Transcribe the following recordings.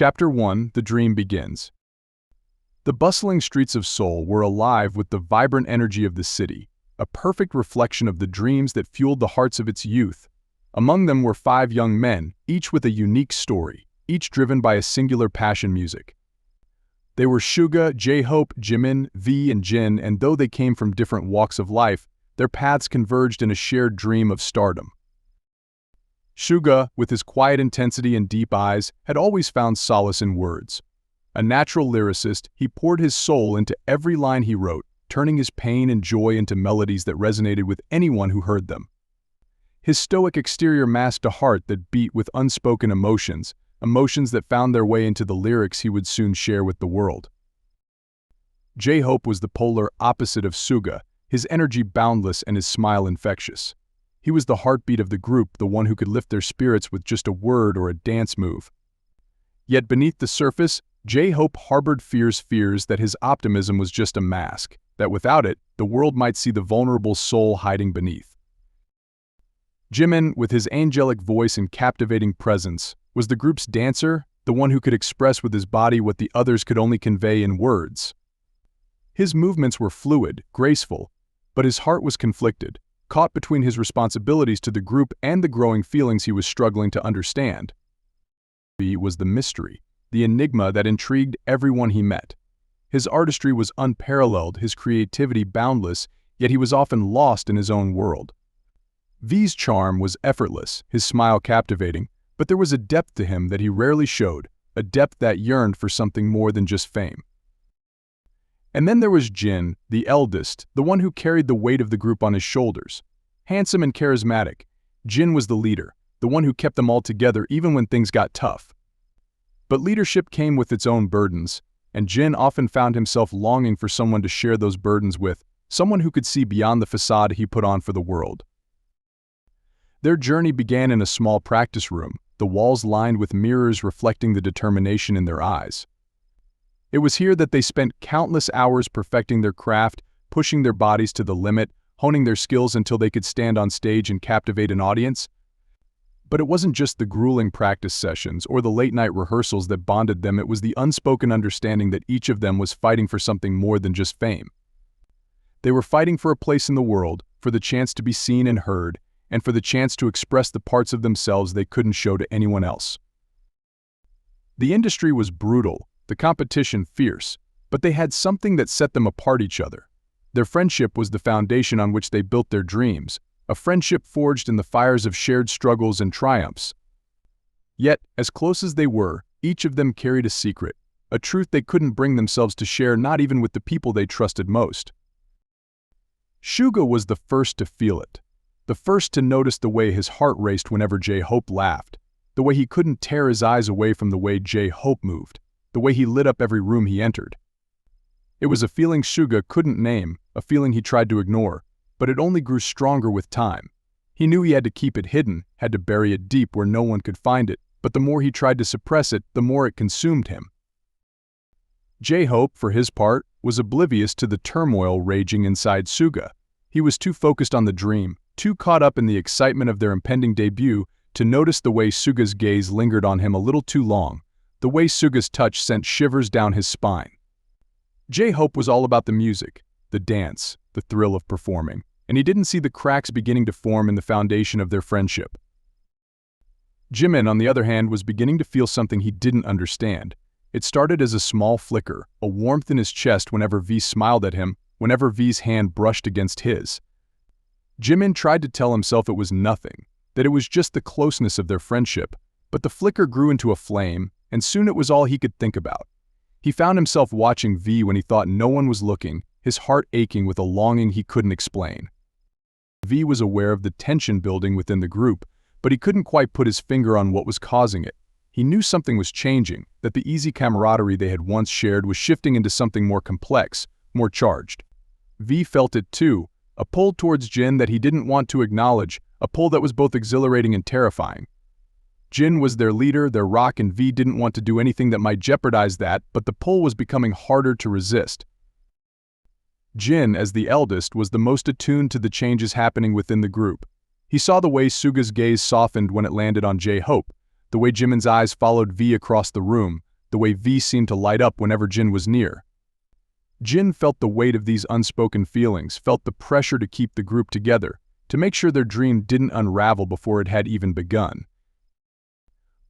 Chapter 1: The Dream Begins. The bustling streets of Seoul were alive with the vibrant energy of the city, a perfect reflection of the dreams that fueled the hearts of its youth. Among them were 5 young men, each with a unique story, each driven by a singular passion: music. They were Suga, J-Hope, Jimin, V, and Jin, and though they came from different walks of life, their paths converged in a shared dream of stardom. Suga, with his quiet intensity and deep eyes, had always found solace in words. A natural lyricist, he poured his soul into every line he wrote, turning his pain and joy into melodies that resonated with anyone who heard them. His stoic exterior masked a heart that beat with unspoken emotions, emotions that found their way into the lyrics he would soon share with the world. J-Hope was the polar opposite of Suga, his energy boundless and his smile infectious. He was the heartbeat of the group, the one who could lift their spirits with just a word or a dance move. Yet beneath the surface, J-Hope harbored fears that his optimism was just a mask, that without it, the world might see the vulnerable soul hiding beneath. Jimin, with his angelic voice and captivating presence, was the group's dancer, the one who could express with his body what the others could only convey in words. His movements were fluid, graceful, but his heart was conflicted, caught between his responsibilities to the group and the growing feelings he was struggling to understand. V was the mystery, the enigma that intrigued everyone he met. His artistry was unparalleled, his creativity boundless, yet he was often lost in his own world. V's charm was effortless, his smile captivating, but there was a depth to him that he rarely showed, a depth that yearned for something more than just fame. And then there was Jin, the eldest, the one who carried the weight of the group on his shoulders. Handsome and charismatic, Jin was the leader, the one who kept them all together even when things got tough. But leadership came with its own burdens, and Jin often found himself longing for someone to share those burdens with, someone who could see beyond the facade he put on for the world. Their journey began in a small practice room, the walls lined with mirrors reflecting the determination in their eyes. It was here that they spent countless hours perfecting their craft, pushing their bodies to the limit, honing their skills until they could stand on stage and captivate an audience. But it wasn't just the grueling practice sessions or the late-night rehearsals that bonded them, it was the unspoken understanding that each of them was fighting for something more than just fame. They were fighting for a place in the world, for the chance to be seen and heard, and for the chance to express the parts of themselves they couldn't show to anyone else. The industry was brutal, the competition fierce, but they had something that set them apart each other. Their friendship was the foundation on which they built their dreams, a friendship forged in the fires of shared struggles and triumphs. Yet, as close as they were, each of them carried a secret, a truth they couldn't bring themselves to share, not even with the people they trusted most. Suga was the first to feel it, the first to notice the way his heart raced whenever J-Hope laughed, the way he couldn't tear his eyes away from the way J-Hope moved, the way he lit up every room he entered. It was a feeling Suga couldn't name, a feeling he tried to ignore, but it only grew stronger with time. He knew he had to keep it hidden, had to bury it deep where no one could find it, but the more he tried to suppress it, the more it consumed him. J-Hope, for his part, was oblivious to the turmoil raging inside Suga. He was too focused on the dream, too caught up in the excitement of their impending debut, to notice the way Suga's gaze lingered on him a little too long, the way Suga's touch sent shivers down his spine. J-Hope was all about the music, the dance, the thrill of performing, and he didn't see the cracks beginning to form in the foundation of their friendship. Jimin, on the other hand, was beginning to feel something he didn't understand. It started as a small flicker, a warmth in his chest whenever V smiled at him, whenever V's hand brushed against his. Jimin tried to tell himself it was nothing, that it was just the closeness of their friendship, but the flicker grew into a flame, and soon it was all he could think about. He found himself watching V when he thought no one was looking, his heart aching with a longing he couldn't explain. V was aware of the tension building within the group, but he couldn't quite put his finger on what was causing it. He knew something was changing, that the easy camaraderie they had once shared was shifting into something more complex, more charged. V felt it too, a pull towards Jin that he didn't want to acknowledge, a pull that was both exhilarating and terrifying. Jin was their leader, their rock, and V didn't want to do anything that might jeopardize that, but the pull was becoming harder to resist. Jin, as the eldest, was the most attuned to the changes happening within the group. He saw the way Suga's gaze softened when it landed on J-Hope, the way Jimin's eyes followed V across the room, the way V seemed to light up whenever Jin was near. Jin felt the weight of these unspoken feelings, felt the pressure to keep the group together, to make sure their dream didn't unravel before it had even begun.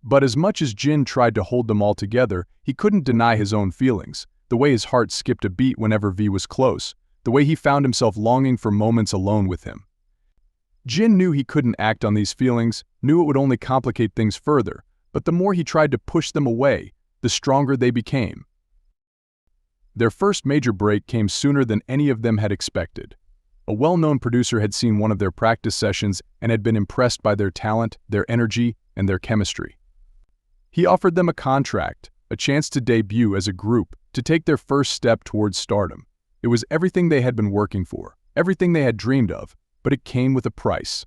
But as much as Jin tried to hold them all together, he couldn't deny his own feelings, the way his heart skipped a beat whenever V was close, the way he found himself longing for moments alone with him. Jin knew he couldn't act on these feelings, knew it would only complicate things further, but the more he tried to push them away, the stronger they became. Their first major break came sooner than any of them had expected. A well-known producer had seen one of their practice sessions and had been impressed by their talent, their energy, and their chemistry. He offered them a contract, a chance to debut as a group, to take their first step towards stardom. It was everything they had been working for, everything they had dreamed of, but it came with a price.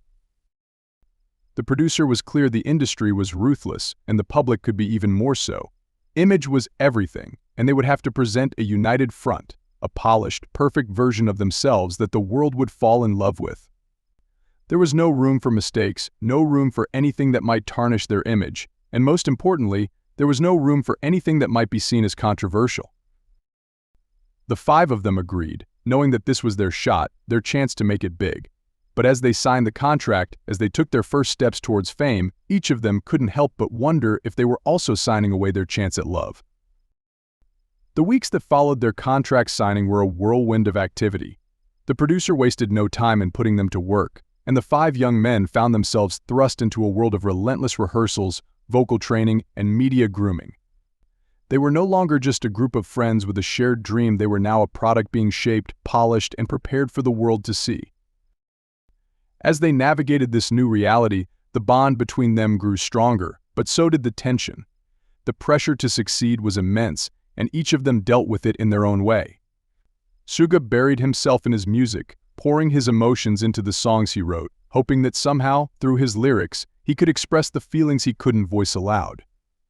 The producer was clear the industry was ruthless, and the public could be even more so. Image was everything, and they would have to present a united front, a polished, perfect version of themselves that the world would fall in love with. There was no room for mistakes, no room for anything that might tarnish their image, and most importantly, there was no room for anything that might be seen as controversial. The five of them agreed, knowing that this was their shot, their chance to make it big. But as they signed the contract, as they took their first steps towards fame, each of them couldn't help but wonder if they were also signing away their chance at love. The weeks that followed their contract signing were a whirlwind of activity. The producer wasted no time in putting them to work, and the five young men found themselves thrust into a world of relentless rehearsals, vocal training, and media grooming. They were no longer just a group of friends with a shared dream, they were now a product being shaped, polished, and prepared for the world to see. As they navigated this new reality, the bond between them grew stronger, but so did the tension. The pressure to succeed was immense, and each of them dealt with it in their own way. Suga buried himself in his music, pouring his emotions into the songs he wrote, hoping that somehow, through his lyrics, he could express the feelings he couldn't voice aloud.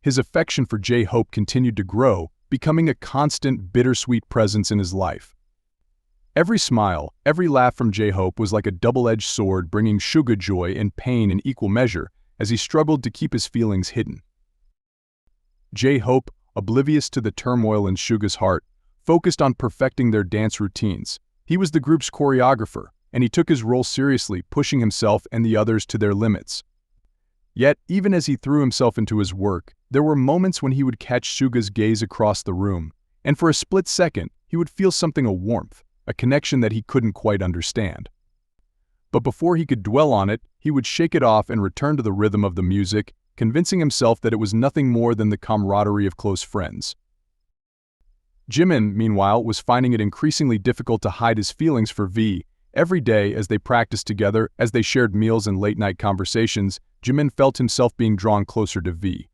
His affection for J-Hope continued to grow, becoming a constant, bittersweet presence in his life. Every smile, every laugh from J-Hope was like a double-edged sword, bringing Suga joy and pain in equal measure as he struggled to keep his feelings hidden. J-Hope, oblivious to the turmoil in Suga's heart, focused on perfecting their dance routines. He was the group's choreographer, and he took his role seriously, pushing himself and the others to their limits. Yet, even as he threw himself into his work, there were moments when he would catch Suga's gaze across the room, and for a split second, he would feel something, a warmth, a connection that he couldn't quite understand. But before he could dwell on it, he would shake it off and return to the rhythm of the music, convincing himself that it was nothing more than the camaraderie of close friends. Jimin, meanwhile, was finding it increasingly difficult to hide his feelings for V. Every day, as they practiced together, as they shared meals and late-night conversations, Jimin felt himself being drawn closer to V.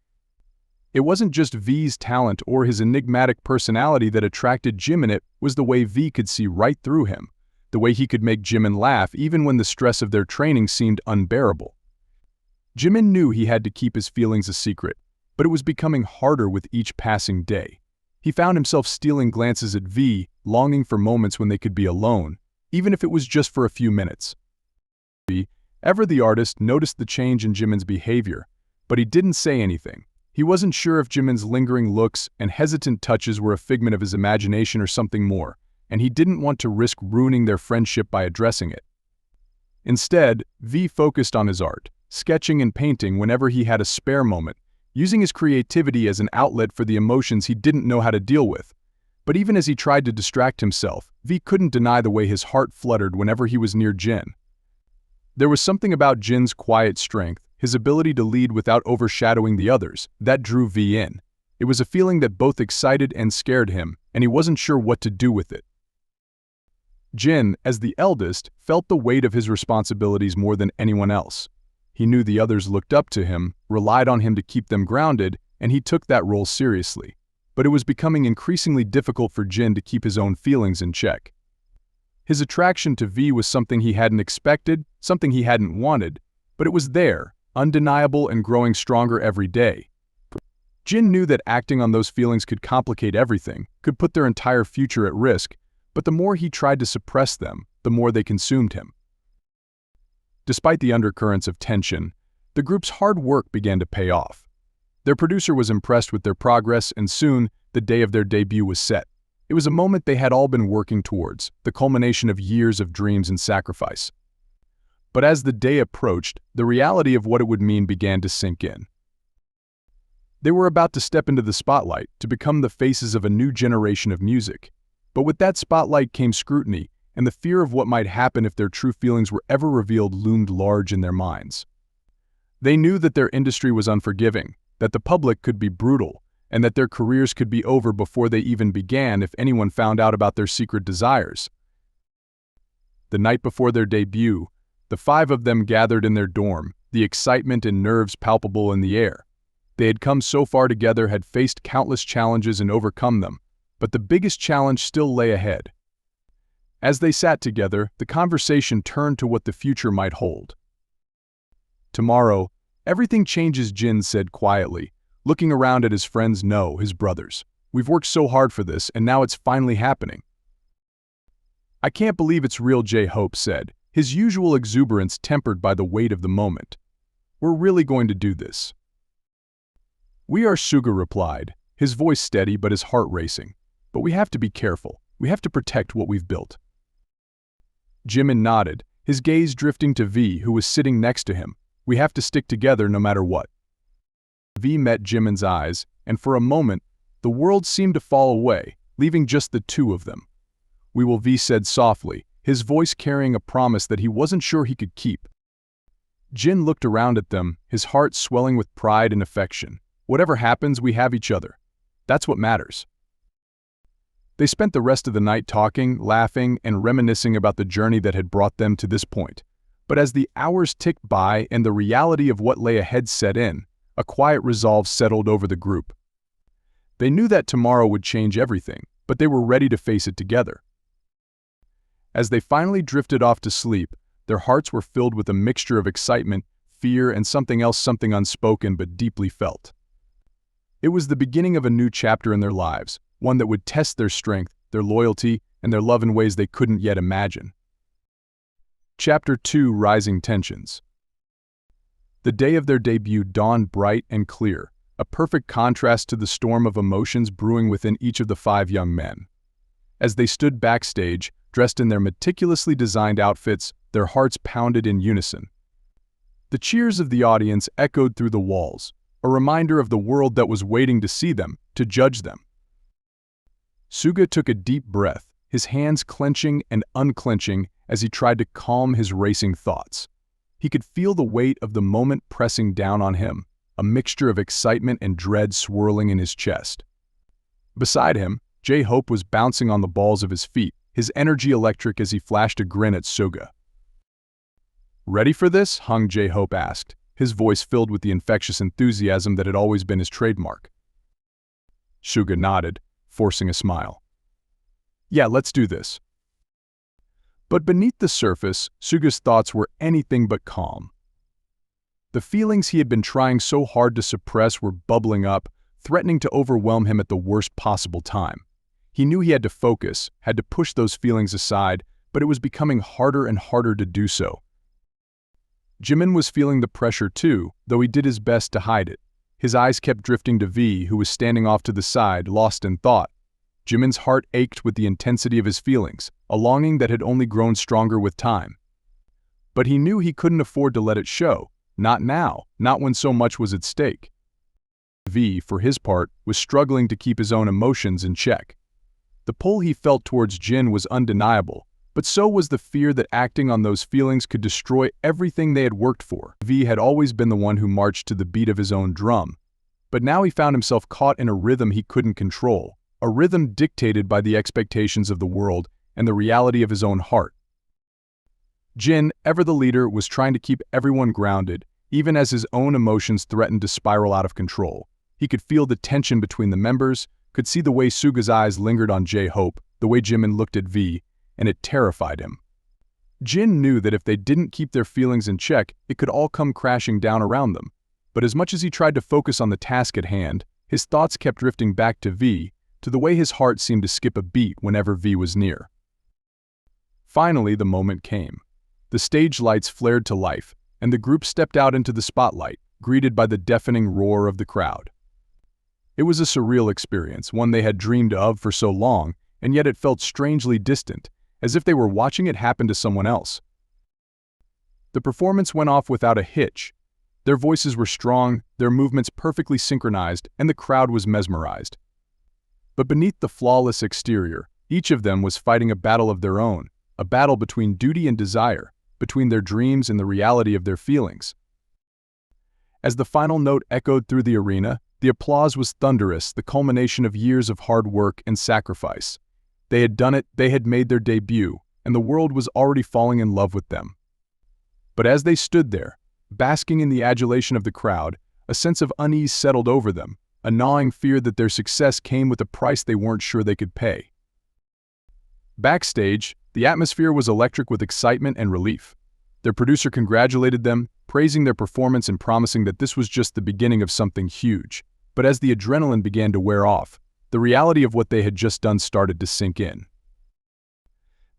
It wasn't just V's talent or his enigmatic personality that attracted Jimin, it was the way V could see right through him, the way he could make Jimin laugh even when the stress of their training seemed unbearable. Jimin knew he had to keep his feelings a secret, but it was becoming harder with each passing day. He found himself stealing glances at V, longing for moments when they could be alone, even if it was just for a few minutes. V, ever the artist, noticed the change in Jimin's behavior, but he didn't say anything. He wasn't sure if Jimin's lingering looks and hesitant touches were a figment of his imagination or something more, and he didn't want to risk ruining their friendship by addressing it. Instead, V focused on his art, sketching and painting whenever he had a spare moment, using his creativity as an outlet for the emotions he didn't know how to deal with. But even as he tried to distract himself, V couldn't deny the way his heart fluttered whenever he was near Jin. There was something about Jin's quiet strength, his ability to lead without overshadowing the others, that drew V in. It was a feeling that both excited and scared him, and he wasn't sure what to do with it. Jin, as the eldest, felt the weight of his responsibilities more than anyone else. He knew the others looked up to him, relied on him to keep them grounded, and he took that role seriously. But it was becoming increasingly difficult for Jin to keep his own feelings in check. His attraction to V was something he hadn't expected, something he hadn't wanted, but it was there, undeniable and growing stronger every day. Jin knew that acting on those feelings could complicate everything, could put their entire future at risk, but the more he tried to suppress them, the more they consumed him. Despite the undercurrents of tension, the group's hard work began to pay off. Their producer was impressed with their progress, and soon, the day of their debut was set. It was a moment they had all been working towards, the culmination of years of dreams and sacrifice. But as the day approached, the reality of what it would mean began to sink in. They were about to step into the spotlight, to become the faces of a new generation of music. But with that spotlight came scrutiny, and the fear of what might happen if their true feelings were ever revealed loomed large in their minds. They knew that their industry was unforgiving, that the public could be brutal, and that their careers could be over before they even began if anyone found out about their secret desires. The night before their debut, the five of them gathered in their dorm, the excitement and nerves palpable in the air. They had come so far together, had faced countless challenges and overcome them, but the biggest challenge still lay ahead. As they sat together, the conversation turned to what the future might hold. "Tomorrow, everything changes," Jin said quietly, looking around at his friends. "No, his brothers. We've worked so hard for this, and now it's finally happening." "I can't believe it's real," J-Hope said, his usual exuberance tempered by the weight of the moment. "We're really going to do this." "We are," Suga replied, his voice steady but his heart racing. "But we have to be careful. We have to protect what we've built." Jimin nodded, his gaze drifting to V, who was sitting next to him. "We have to stick together no matter what." V met Jimin's eyes, and for a moment, the world seemed to fall away, leaving just the two of them. "We will," V said softly, his voice carrying a promise that he wasn't sure he could keep. Jin looked around at them, his heart swelling with pride and affection. "Whatever happens, we have each other. That's what matters." They spent the rest of the night talking, laughing, and reminiscing about the journey that had brought them to this point. But as the hours ticked by and the reality of what lay ahead set in, a quiet resolve settled over the group. They knew that tomorrow would change everything, but they were ready to face it together. As they finally drifted off to sleep, their hearts were filled with a mixture of excitement, fear, and something else, something unspoken but deeply felt. It was the beginning of a new chapter in their lives, one that would test their strength, their loyalty, and their love in ways they couldn't yet imagine. Chapter 2: Rising Tensions. The day of their debut dawned bright and clear, a perfect contrast to the storm of emotions brewing within each of the five young men. As they stood backstage, dressed in their meticulously designed outfits, their hearts pounded in unison. The cheers of the audience echoed through the walls, a reminder of the world that was waiting to see them, to judge them. Suga took a deep breath, his hands clenching and unclenching as he tried to calm his racing thoughts. He could feel the weight of the moment pressing down on him, a mixture of excitement and dread swirling in his chest. Beside him, J-Hope was bouncing on the balls of his feet, his energy electric as he flashed a grin at Suga. "Ready for this?" Hung J-Hope asked, his voice filled with the infectious enthusiasm that had always been his trademark. Suga nodded, forcing a smile. "Yeah, let's do this." But beneath the surface, Suga's thoughts were anything but calm. The feelings he had been trying so hard to suppress were bubbling up, threatening to overwhelm him at the worst possible time. He knew he had to focus, had to push those feelings aside, but it was becoming harder and harder to do so. Jimin was feeling the pressure too, though he did his best to hide it. His eyes kept drifting to V, who was standing off to the side, lost in thought. Jimin's heart ached with the intensity of his feelings, a longing that had only grown stronger with time. But he knew he couldn't afford to let it show, not now, not when so much was at stake. V, for his part, was struggling to keep his own emotions in check. The pull he felt towards Jin was undeniable, but so was the fear that acting on those feelings could destroy everything they had worked for. V had always been the one who marched to the beat of his own drum, but now he found himself caught in a rhythm he couldn't control, a rhythm dictated by the expectations of the world and the reality of his own heart. Jin, ever the leader, was trying to keep everyone grounded, even as his own emotions threatened to spiral out of control. He could feel the tension between the members, could see the way Suga's eyes lingered on J-Hope, the way Jimin looked at V, and it terrified him. Jin knew that if they didn't keep their feelings in check, it could all come crashing down around them. But as much as he tried to focus on the task at hand, his thoughts kept drifting back to V, to the way his heart seemed to skip a beat whenever V was near. Finally, the moment came. The stage lights flared to life, and the group stepped out into the spotlight, greeted by the deafening roar of the crowd. It was a surreal experience, one they had dreamed of for so long, and yet it felt strangely distant, as if they were watching it happen to someone else. The performance went off without a hitch. Their voices were strong, their movements perfectly synchronized, and the crowd was mesmerized. But beneath the flawless exterior, each of them was fighting a battle of their own, a battle between duty and desire, between their dreams and the reality of their feelings. As the final note echoed through the arena, the applause was thunderous, the culmination of years of hard work and sacrifice. They had done it, they had made their debut, and the world was already falling in love with them. But as they stood there, basking in the adulation of the crowd, a sense of unease settled over them, a gnawing fear that their success came with a price they weren't sure they could pay. Backstage, the atmosphere was electric with excitement and relief. Their producer congratulated them, praising their performance and promising that this was just the beginning of something huge. But as the adrenaline began to wear off, the reality of what they had just done started to sink in.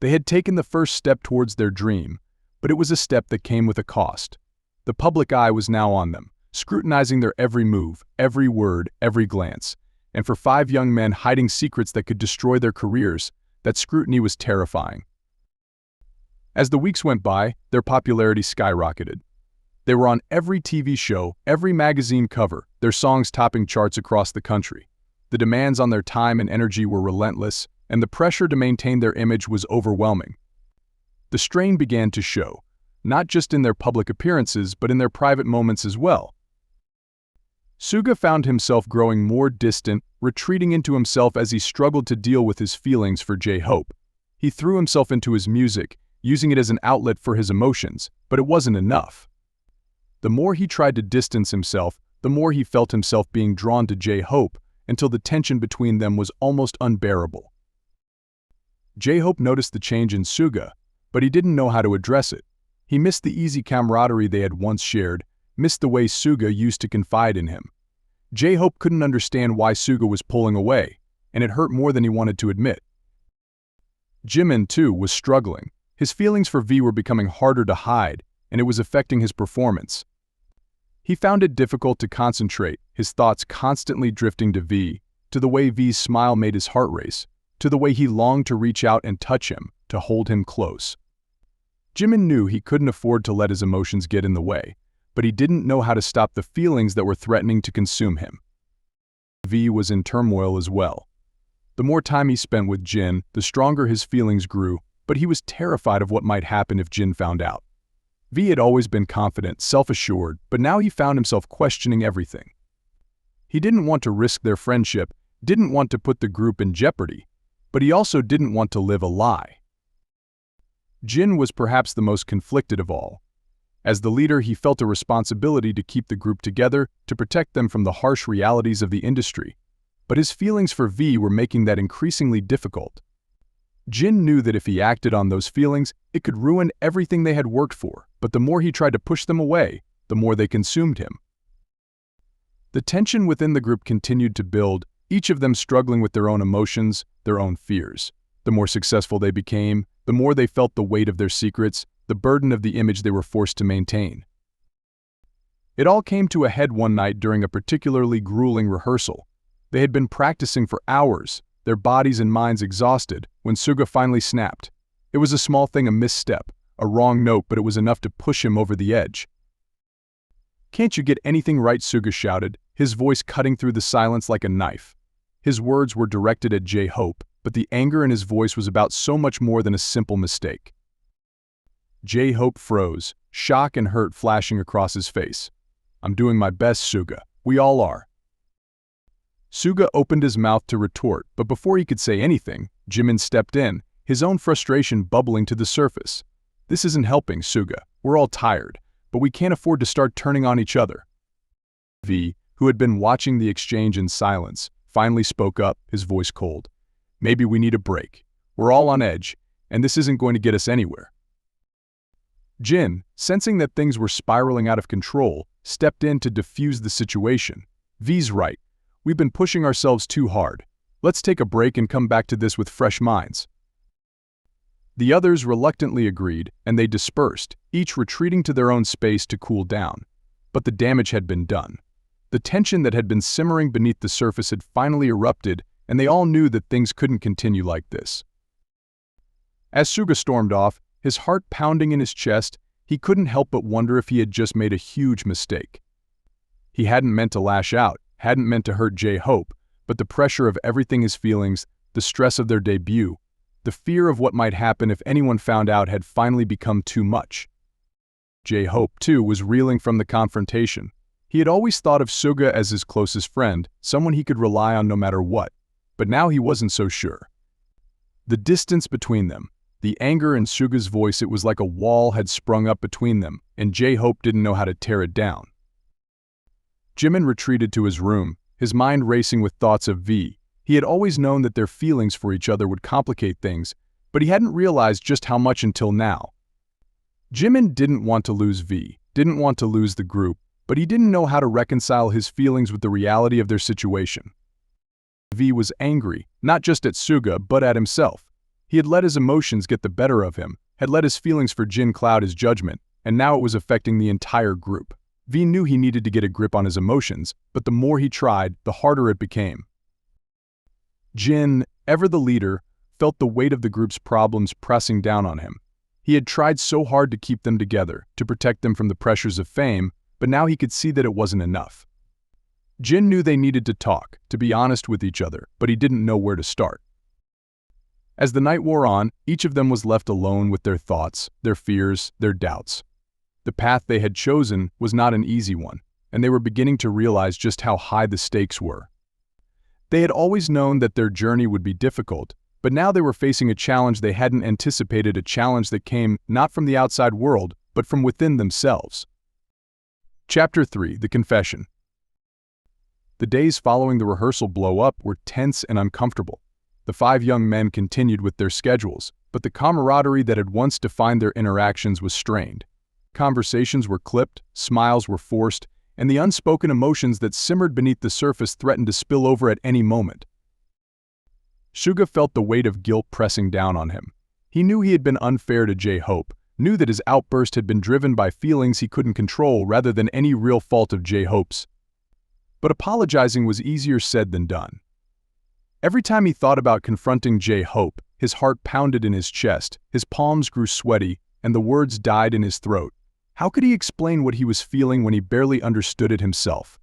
They had taken the first step towards their dream, but it was a step that came with a cost. The public eye was now on them, scrutinizing their every move, every word, every glance. And for 5 young men hiding secrets that could destroy their careers, that scrutiny was terrifying. As the weeks went by, their popularity skyrocketed. They were on every TV show, every magazine cover, their songs topping charts across the country. The demands on their time and energy were relentless, and the pressure to maintain their image was overwhelming. The strain began to show, not just in their public appearances but in their private moments as well. Suga found himself growing more distant, retreating into himself as he struggled to deal with his feelings for J-Hope. He threw himself into his music, using it as an outlet for his emotions, but it wasn't enough. The more he tried to distance himself, the more he felt himself being drawn to J-Hope, until the tension between them was almost unbearable. J-Hope noticed the change in Suga, but he didn't know how to address it. He missed the easy camaraderie they had once shared, missed the way Suga used to confide in him. J-Hope couldn't understand why Suga was pulling away, and it hurt more than he wanted to admit. Jimin, too, was struggling. His feelings for V were becoming harder to hide, and it was affecting his performance. He found it difficult to concentrate, his thoughts constantly drifting to V, to the way V's smile made his heart race, to the way he longed to reach out and touch him, to hold him close. Jimin knew he couldn't afford to let his emotions get in the way, but he didn't know how to stop the feelings that were threatening to consume him. V was in turmoil as well. The more time he spent with Jin, the stronger his feelings grew, but he was terrified of what might happen if Jin found out. V had always been confident, self-assured, but now he found himself questioning everything. He didn't want to risk their friendship, didn't want to put the group in jeopardy, but he also didn't want to live a lie. Jin was perhaps the most conflicted of all. As the leader, he felt a responsibility to keep the group together, to protect them from the harsh realities of the industry. But his feelings for V were making that increasingly difficult. Jin knew that if he acted on those feelings, it could ruin everything they had worked for, but the more he tried to push them away, the more they consumed him. The tension within the group continued to build, each of them struggling with their own emotions, their own fears. The more successful they became, the more they felt the weight of their secrets, the burden of the image they were forced to maintain. It all came to a head one night during a particularly grueling rehearsal. They had been practicing for hours, their bodies and minds exhausted, when Suga finally snapped. It was a small thing, a misstep, a wrong note, but it was enough to push him over the edge. "Can't you get anything right?" Suga shouted, his voice cutting through the silence like a knife. His words were directed at J-Hope, but the anger in his voice was about so much more than a simple mistake. J-Hope froze, shock and hurt flashing across his face. "I'm doing my best, Suga. We all are." Suga opened his mouth to retort, but before he could say anything, Jimin stepped in, his own frustration bubbling to the surface. "This isn't helping, Suga. We're all tired, but we can't afford to start turning on each other." V, who had been watching the exchange in silence, finally spoke up, his voice cold. "Maybe we need a break. We're all on edge, and this isn't going to get us anywhere." Jin, sensing that things were spiraling out of control, stepped in to defuse the situation. "V's right. We've been pushing ourselves too hard. Let's take a break and come back to this with fresh minds." The others reluctantly agreed, and they dispersed, each retreating to their own space to cool down. but the damage had been done. The tension that had been simmering beneath the surface had finally erupted, and they all knew that things couldn't continue like this. As Suga stormed off, his heart pounding in his chest, he couldn't help but wonder if he had just made a huge mistake. He hadn't meant to lash out, hadn't meant to hurt J-Hope, but the pressure of everything his feelings, the stress of their debut, the fear of what might happen if anyone found out had finally become too much. J-Hope, too, was reeling from the confrontation. He had always thought of Suga as his closest friend, someone he could rely on no matter what, but now he wasn't so sure. The distance between them, the anger in Suga's voice, it was like a wall had sprung up between them, and J-Hope didn't know how to tear it down. Jimin retreated to his room, his mind racing with thoughts of V. He had always known that their feelings for each other would complicate things, but he hadn't realized just how much until now. Jimin didn't want to lose V, didn't want to lose the group, but he didn't know how to reconcile his feelings with the reality of their situation. V was angry, not just at Suga, but at himself. He had let his emotions get the better of him, had let his feelings for Jin cloud his judgment, and now it was affecting the entire group. V knew he needed to get a grip on his emotions, but the more he tried, the harder it became. Jin, ever the leader, felt the weight of the group's problems pressing down on him. He had tried so hard to keep them together, to protect them from the pressures of fame, but now he could see that it wasn't enough. Jin knew they needed to talk, to be honest with each other, but he didn't know where to start. As the night wore on, each of them was left alone with their thoughts, their fears, their doubts. The path they had chosen was not an easy one, and they were beginning to realize just how high the stakes were. They had always known that their journey would be difficult, but now they were facing a challenge they hadn't anticipated, a challenge that came not from the outside world, but from within themselves. Chapter 3: The Confession. The days following the rehearsal blow-up were tense and uncomfortable. The 5 young men continued with their schedules, but the camaraderie that had once defined their interactions was strained. Conversations were clipped, smiles were forced, and the unspoken emotions that simmered beneath the surface threatened to spill over at any moment. Suga felt the weight of guilt pressing down on him. He knew he had been unfair to J-Hope, knew that his outburst had been driven by feelings he couldn't control rather than any real fault of J-Hope's. But apologizing was easier said than done. Every time he thought about confronting J-Hope, his heart pounded in his chest, his palms grew sweaty, and the words died in his throat. How could he explain what he was feeling when he barely understood it himself?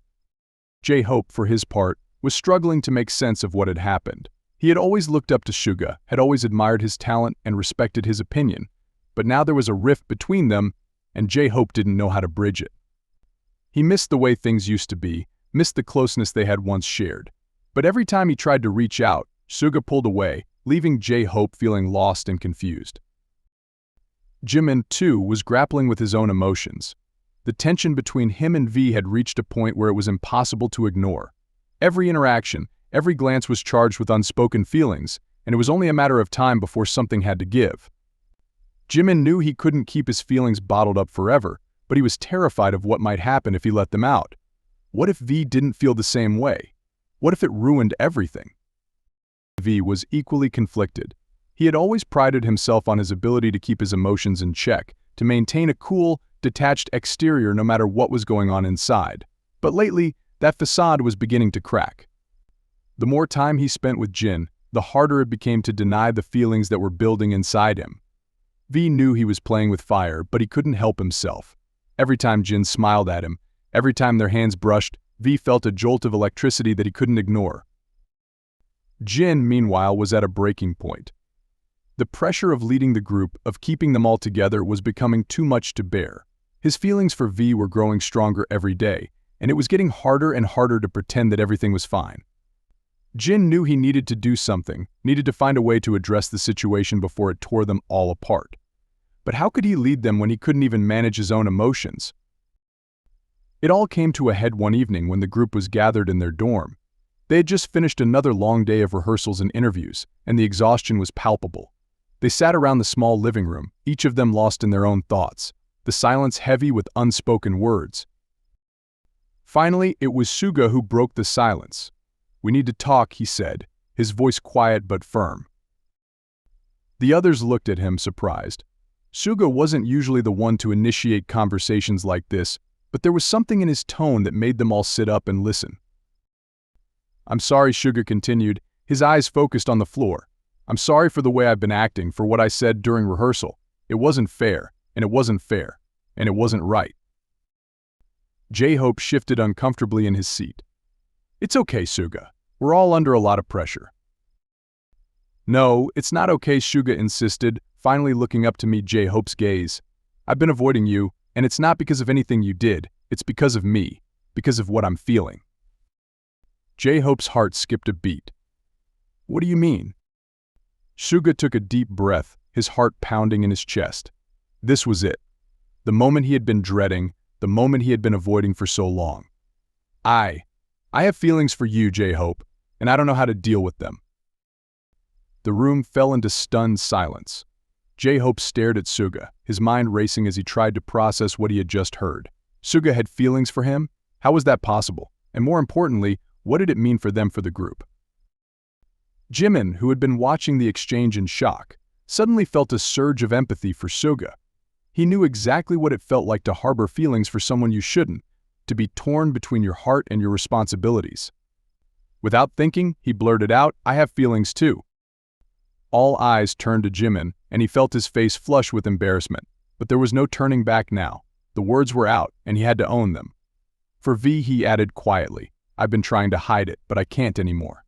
J-Hope, for his part, was struggling to make sense of what had happened. He had always looked up to Suga, had always admired his talent and respected his opinion, but now there was a rift between them, and J-Hope didn't know how to bridge it. He missed the way things used to be, missed the closeness they had once shared. But every time he tried to reach out, Suga pulled away, leaving J-Hope feeling lost and confused. Jimin, too, was grappling with his own emotions. The tension between him and V had reached a point where it was impossible to ignore. Every interaction, every glance was charged with unspoken feelings, and it was only a matter of time before something had to give. Jimin knew he couldn't keep his feelings bottled up forever, but he was terrified of what might happen if he let them out. What if V didn't feel the same way? What if it ruined everything? V was equally conflicted. He had always prided himself on his ability to keep his emotions in check, to maintain a cool, detached exterior no matter what was going on inside. But lately, that facade was beginning to crack. The more time he spent with Jin, the harder it became to deny the feelings that were building inside him. V knew he was playing with fire, but he couldn't help himself. Every time Jin smiled at him, every time their hands brushed, V felt a jolt of electricity that he couldn't ignore. Jin, meanwhile, was at a breaking point. The pressure of leading the group, of keeping them all together, was becoming too much to bear. His feelings for V were growing stronger every day, and it was getting harder and harder to pretend that everything was fine. Jin knew he needed to do something, needed to find a way to address the situation before it tore them all apart. But how could he lead them when he couldn't even manage his own emotions? It all came to a head one evening when the group was gathered in their dorm. They had just finished another long day of rehearsals and interviews, and the exhaustion was palpable. They sat around the small living room, each of them lost in their own thoughts, the silence heavy with unspoken words. Finally, it was Suga who broke the silence. "We need to talk," he said, his voice quiet but firm. The others looked at him, surprised. Suga wasn't usually the one to initiate conversations like this, but there was something in his tone that made them all sit up and listen. "I'm sorry," Suga continued, his eyes focused on the floor. "I'm sorry for the way I've been acting, for what I said during rehearsal. It wasn't fair, and it wasn't fair, and it wasn't right." J-Hope shifted uncomfortably in his seat. "It's okay, Suga. We're all under a lot of pressure." "No, it's not okay," Suga insisted, finally looking up to meet J-Hope's gaze. "I've been avoiding you, and it's not because of anything you did. It's because of me, because of what I'm feeling." J-Hope's heart skipped a beat. "What do you mean?" Suga took a deep breath, his heart pounding in his chest. This was it. The moment he had been dreading, the moment he had been avoiding for so long. I have feelings for you, J-Hope, and I don't know how to deal with them." The room fell into stunned silence. J-Hope stared at Suga, his mind racing as he tried to process what he had just heard. Suga had feelings for him? How was that possible? And more importantly, what did it mean for them, for the group? Jimin, who had been watching the exchange in shock, suddenly felt a surge of empathy for Suga. He knew exactly what it felt like to harbor feelings for someone you shouldn't, to be torn between your heart and your responsibilities. Without thinking, he blurted out, "I have feelings too." All eyes turned to Jimin, and he felt his face flush with embarrassment. But there was no turning back now. The words were out, and he had to own them. For V, he added quietly, "I've been trying to hide it, but I can't anymore."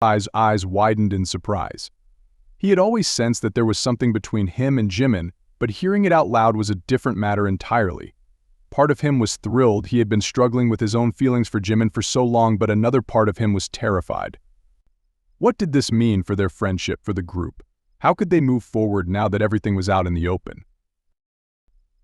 His eyes widened in surprise. He had always sensed that there was something between him and Jimin, but hearing it out loud was a different matter entirely. Part of him was thrilled. He had been struggling with his own feelings for Jimin for so long, but another part of him was terrified. What did this mean for their friendship, for the group? How could they move forward now that everything was out in the open?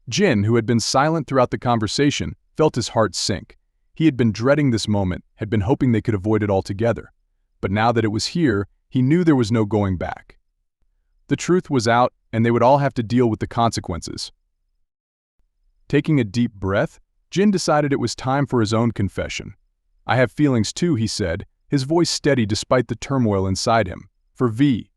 Jin, who had been silent throughout the conversation, felt his heart sink. He had been dreading this moment, had been hoping they could avoid it altogether. But now that it was here, he knew there was no going back. The truth was out, and they would all have to deal with the consequences. Taking a deep breath, Jin decided it was time for his own confession. "I have feelings too," he said, his voice steady despite the turmoil inside him. "For V."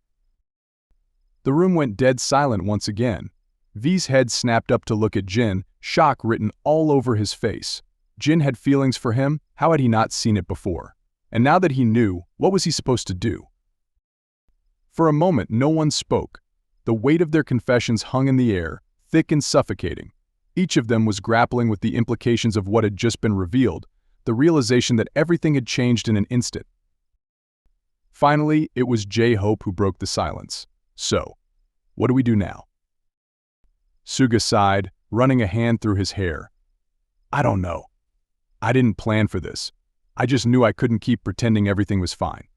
The room went dead silent once again. V's head snapped up to look at Jin, shock written all over his face. Jin had feelings for him? How had he not seen it before? And now that he knew, what was he supposed to do? For a moment, no one spoke. The weight of their confessions hung in the air, thick and suffocating. Each of them was grappling with the implications of what had just been revealed, the realization that everything had changed in an instant. Finally, it was J-Hope who broke the silence. "So, what do we do now?" Suga sighed, running a hand through his hair. "I don't know. I didn't plan for this. I just knew I couldn't keep pretending everything was fine."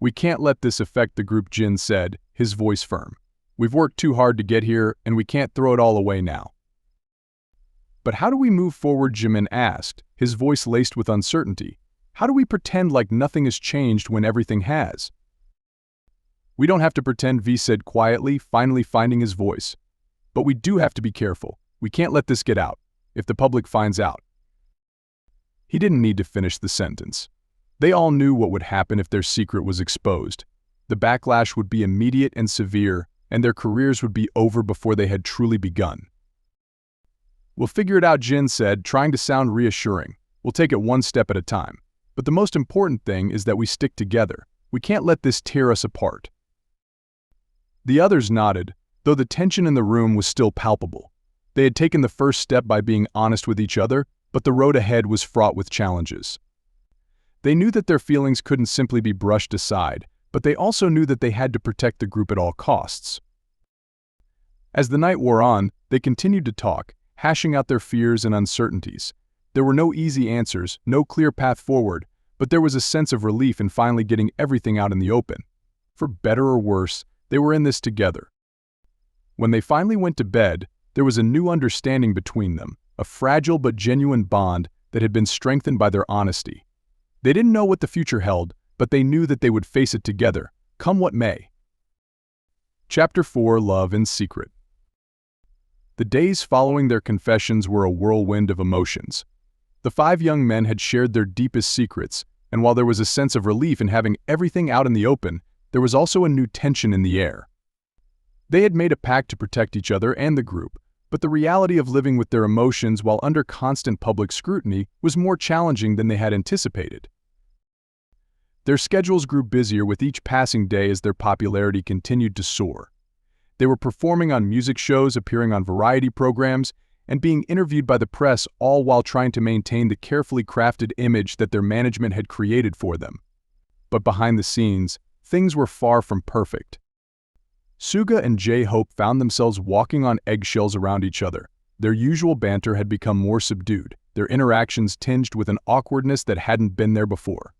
"We can't let this affect the group," Jin said, his voice firm. "We've worked too hard to get here, and we can't throw it all away now." "But how do we move forward?" Jimin asked, his voice laced with uncertainty. "How do we pretend like nothing has changed when everything has?" "We don't have to pretend," V said quietly, finally finding his voice. "But we do have to be careful. We can't let this get out. If the public finds out." He didn't need to finish the sentence. They all knew what would happen if their secret was exposed. The backlash would be immediate and severe, and their careers would be over before they had truly begun. "We'll figure it out," Jin said, trying to sound reassuring. "We'll take it one step at a time. But the most important thing is that we stick together. We can't let this tear us apart." The others nodded, though the tension in the room was still palpable. They had taken the first step by being honest with each other, but the road ahead was fraught with challenges. They knew that their feelings couldn't simply be brushed aside, but they also knew that they had to protect the group at all costs. As the night wore on, they continued to talk, hashing out their fears and uncertainties. There were no easy answers, no clear path forward, but there was a sense of relief in finally getting everything out in the open. For better or worse, they were in this together. When they finally went to bed, there was a new understanding between them, a fragile but genuine bond that had been strengthened by their honesty. They didn't know what the future held, but they knew that they would face it together, come what may. Chapter 4: Love in Secret. The days following their confessions were a whirlwind of emotions. The 5 young men had shared their deepest secrets, and while there was a sense of relief in having everything out in the open, there was also a new tension in the air. They had made a pact to protect each other and the group, But the reality of living with their emotions while under constant public scrutiny was more challenging than they had anticipated. Their schedules grew busier with each passing day as their popularity continued to soar. They were performing on music shows, appearing on variety programs, and being interviewed by the press, all while trying to maintain the carefully crafted image that their management had created for them. But behind the scenes, things were far from perfect. Suga and J-Hope found themselves walking on eggshells around each other. Their usual banter had become more subdued, their interactions tinged with an awkwardness that hadn't been there before.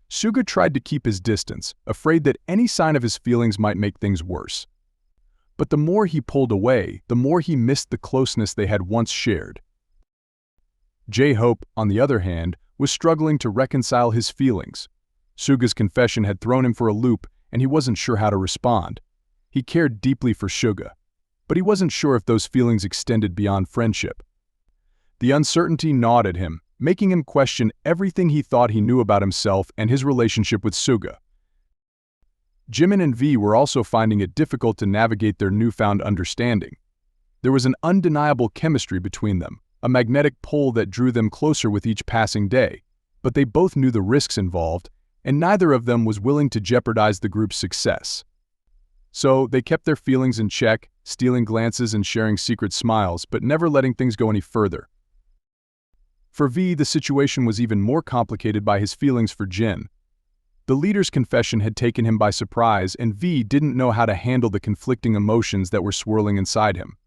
Suga tried to keep his distance, afraid that any sign of his feelings might make things worse. But the more he pulled away, the more he missed the closeness they had once shared. J-Hope, on the other hand, was struggling to reconcile his feelings. Suga's confession had thrown him for a loop, and he wasn't sure how to respond. He cared deeply for Suga, but he wasn't sure if those feelings extended beyond friendship. The uncertainty gnawed at him, making him question everything he thought he knew about himself and his relationship with Suga. Jimin and V were also finding it difficult to navigate their newfound understanding. There was an undeniable chemistry between them, a magnetic pull that drew them closer with each passing day, but they both knew the risks involved, and neither of them was willing to jeopardize the group's success. So they kept their feelings in check, stealing glances and sharing secret smiles, but never letting things go any further. For V, the situation was even more complicated by his feelings for Jin. The leader's confession had taken him by surprise, and V didn't know how to handle the conflicting emotions that were swirling inside him.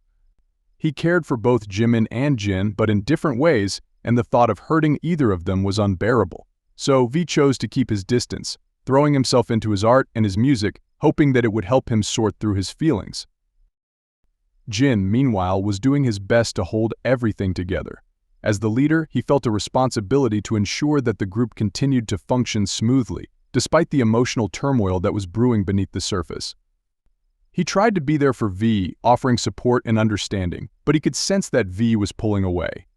He cared for both Jimin and Jin, but in different ways, and the thought of hurting either of them was unbearable. So V chose to keep his distance, throwing himself into his art and his music, hoping that it would help him sort through his feelings. Jin, meanwhile, was doing his best to hold everything together. As the leader, he felt a responsibility to ensure that the group continued to function smoothly, despite the emotional turmoil that was brewing beneath the surface. He tried to be there for V, offering support and understanding, but he could sense that V was pulling away.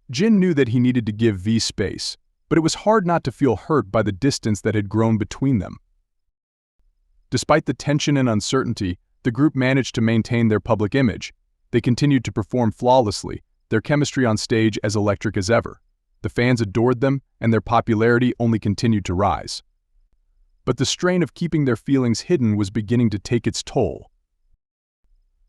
Jin knew that he needed to give V space, but it was hard not to feel hurt by the distance that had grown between them. Despite the tension and uncertainty, the group managed to maintain their public image. They continued to perform flawlessly, their chemistry on stage as electric as ever. The fans adored them, and their popularity only continued to rise. But the strain of keeping their feelings hidden was beginning to take its toll.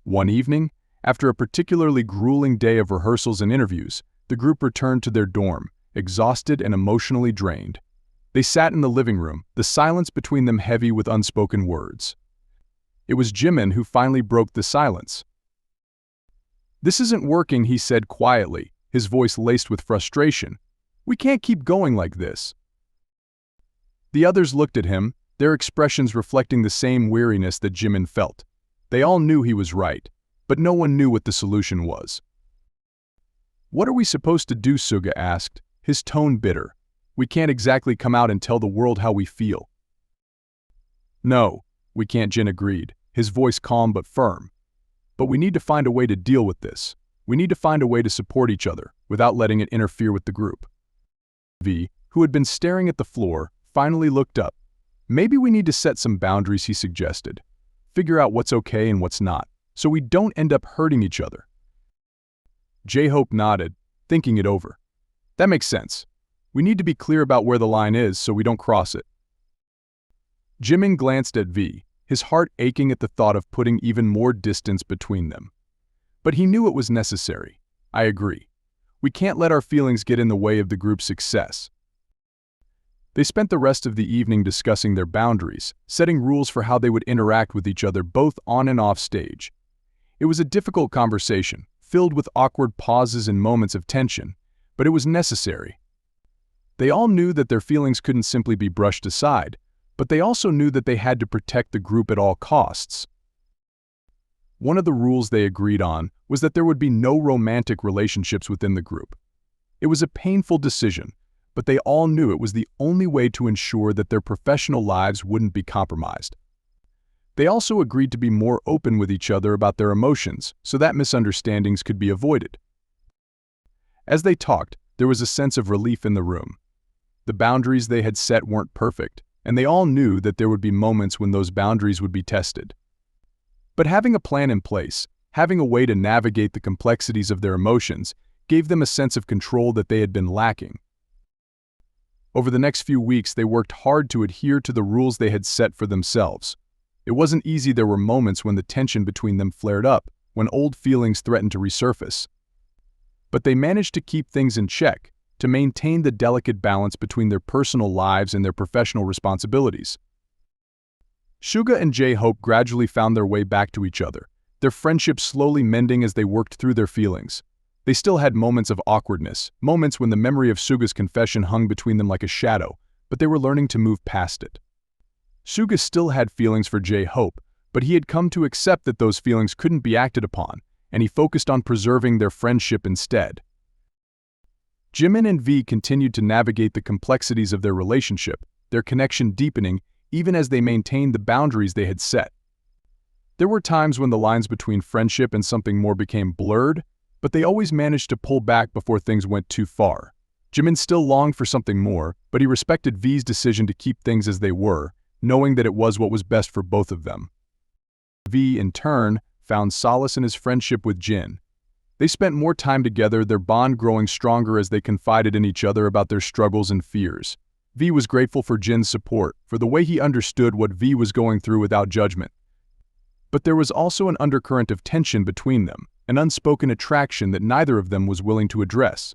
One evening, after a particularly grueling day of rehearsals and interviews, the group returned to their dorm, exhausted and emotionally drained. They sat in the living room, the silence between them heavy with unspoken words. It was Jimin who finally broke the silence. "This isn't working," he said quietly, his voice laced with frustration. "We can't keep going like this." The others looked at him, their expressions reflecting the same weariness that Jimin felt. They all knew he was right, but no one knew what the solution was. "What are we supposed to do?" Suga asked, his tone bitter. "We can't exactly come out and tell the world how we feel." "No, we can't," Jin agreed, his voice calm but firm. "But we need to find a way to deal with this. We need to find a way to support each other, without letting it interfere with the group." V, who had been staring at the floor, finally looked up. "Maybe we need to set some boundaries," he suggested. "Figure out what's okay and what's not, so we don't end up hurting each other." J-Hope nodded, thinking it over. "That makes sense. We need to be clear about where the line is so we don't cross it." Jimin glanced at V, his heart aching at the thought of putting even more distance between them. But he knew it was necessary. "I agree. We can't let our feelings get in the way of the group's success." They spent the rest of the evening discussing their boundaries, setting rules for how they would interact with each other both on and off stage. It was a difficult conversation, filled with awkward pauses and moments of tension, but it was necessary. They all knew that their feelings couldn't simply be brushed aside, but they also knew that they had to protect the group at all costs. One of the rules they agreed on was that there would be no romantic relationships within the group. It was a painful decision, but they all knew it was the only way to ensure that their professional lives wouldn't be compromised. They also agreed to be more open with each other about their emotions so that misunderstandings could be avoided. As they talked, there was a sense of relief in the room. The boundaries they had set weren't perfect, and they all knew that there would be moments when those boundaries would be tested. But having a plan in place, Having a way to navigate the complexities of their emotions gave them a sense of control that they had been lacking. Over the next few weeks, they worked hard to adhere to the rules they had set for themselves. It wasn't easy. There were moments when the tension between them flared up, when old feelings threatened to resurface. But they managed to keep things in check, to maintain the delicate balance between their personal lives and their professional responsibilities. Suga and J-Hope gradually found their way back to each other, their friendship slowly mending as they worked through their feelings. They still had moments of awkwardness, moments when the memory of Suga's confession hung between them like a shadow, but they were learning to move past it. Suga still had feelings for J-Hope, but he had come to accept that those feelings couldn't be acted upon, and he focused on preserving their friendship instead. Jimin and V continued to navigate the complexities of their relationship, their connection deepening even as they maintained the boundaries they had set. There were times when the lines between friendship and something more became blurred, but they always managed to pull back before things went too far. Jimin still longed for something more, but he respected V's decision to keep things as they were, knowing that it was what was best for both of them. V, in turn, found solace in his friendship with Jin. They spent more time together, their bond growing stronger as they confided in each other about their struggles and fears. V was grateful for Jin's support, for the way he understood what V was going through without judgment. But there was also an undercurrent of tension between them, an unspoken attraction that neither of them was willing to address.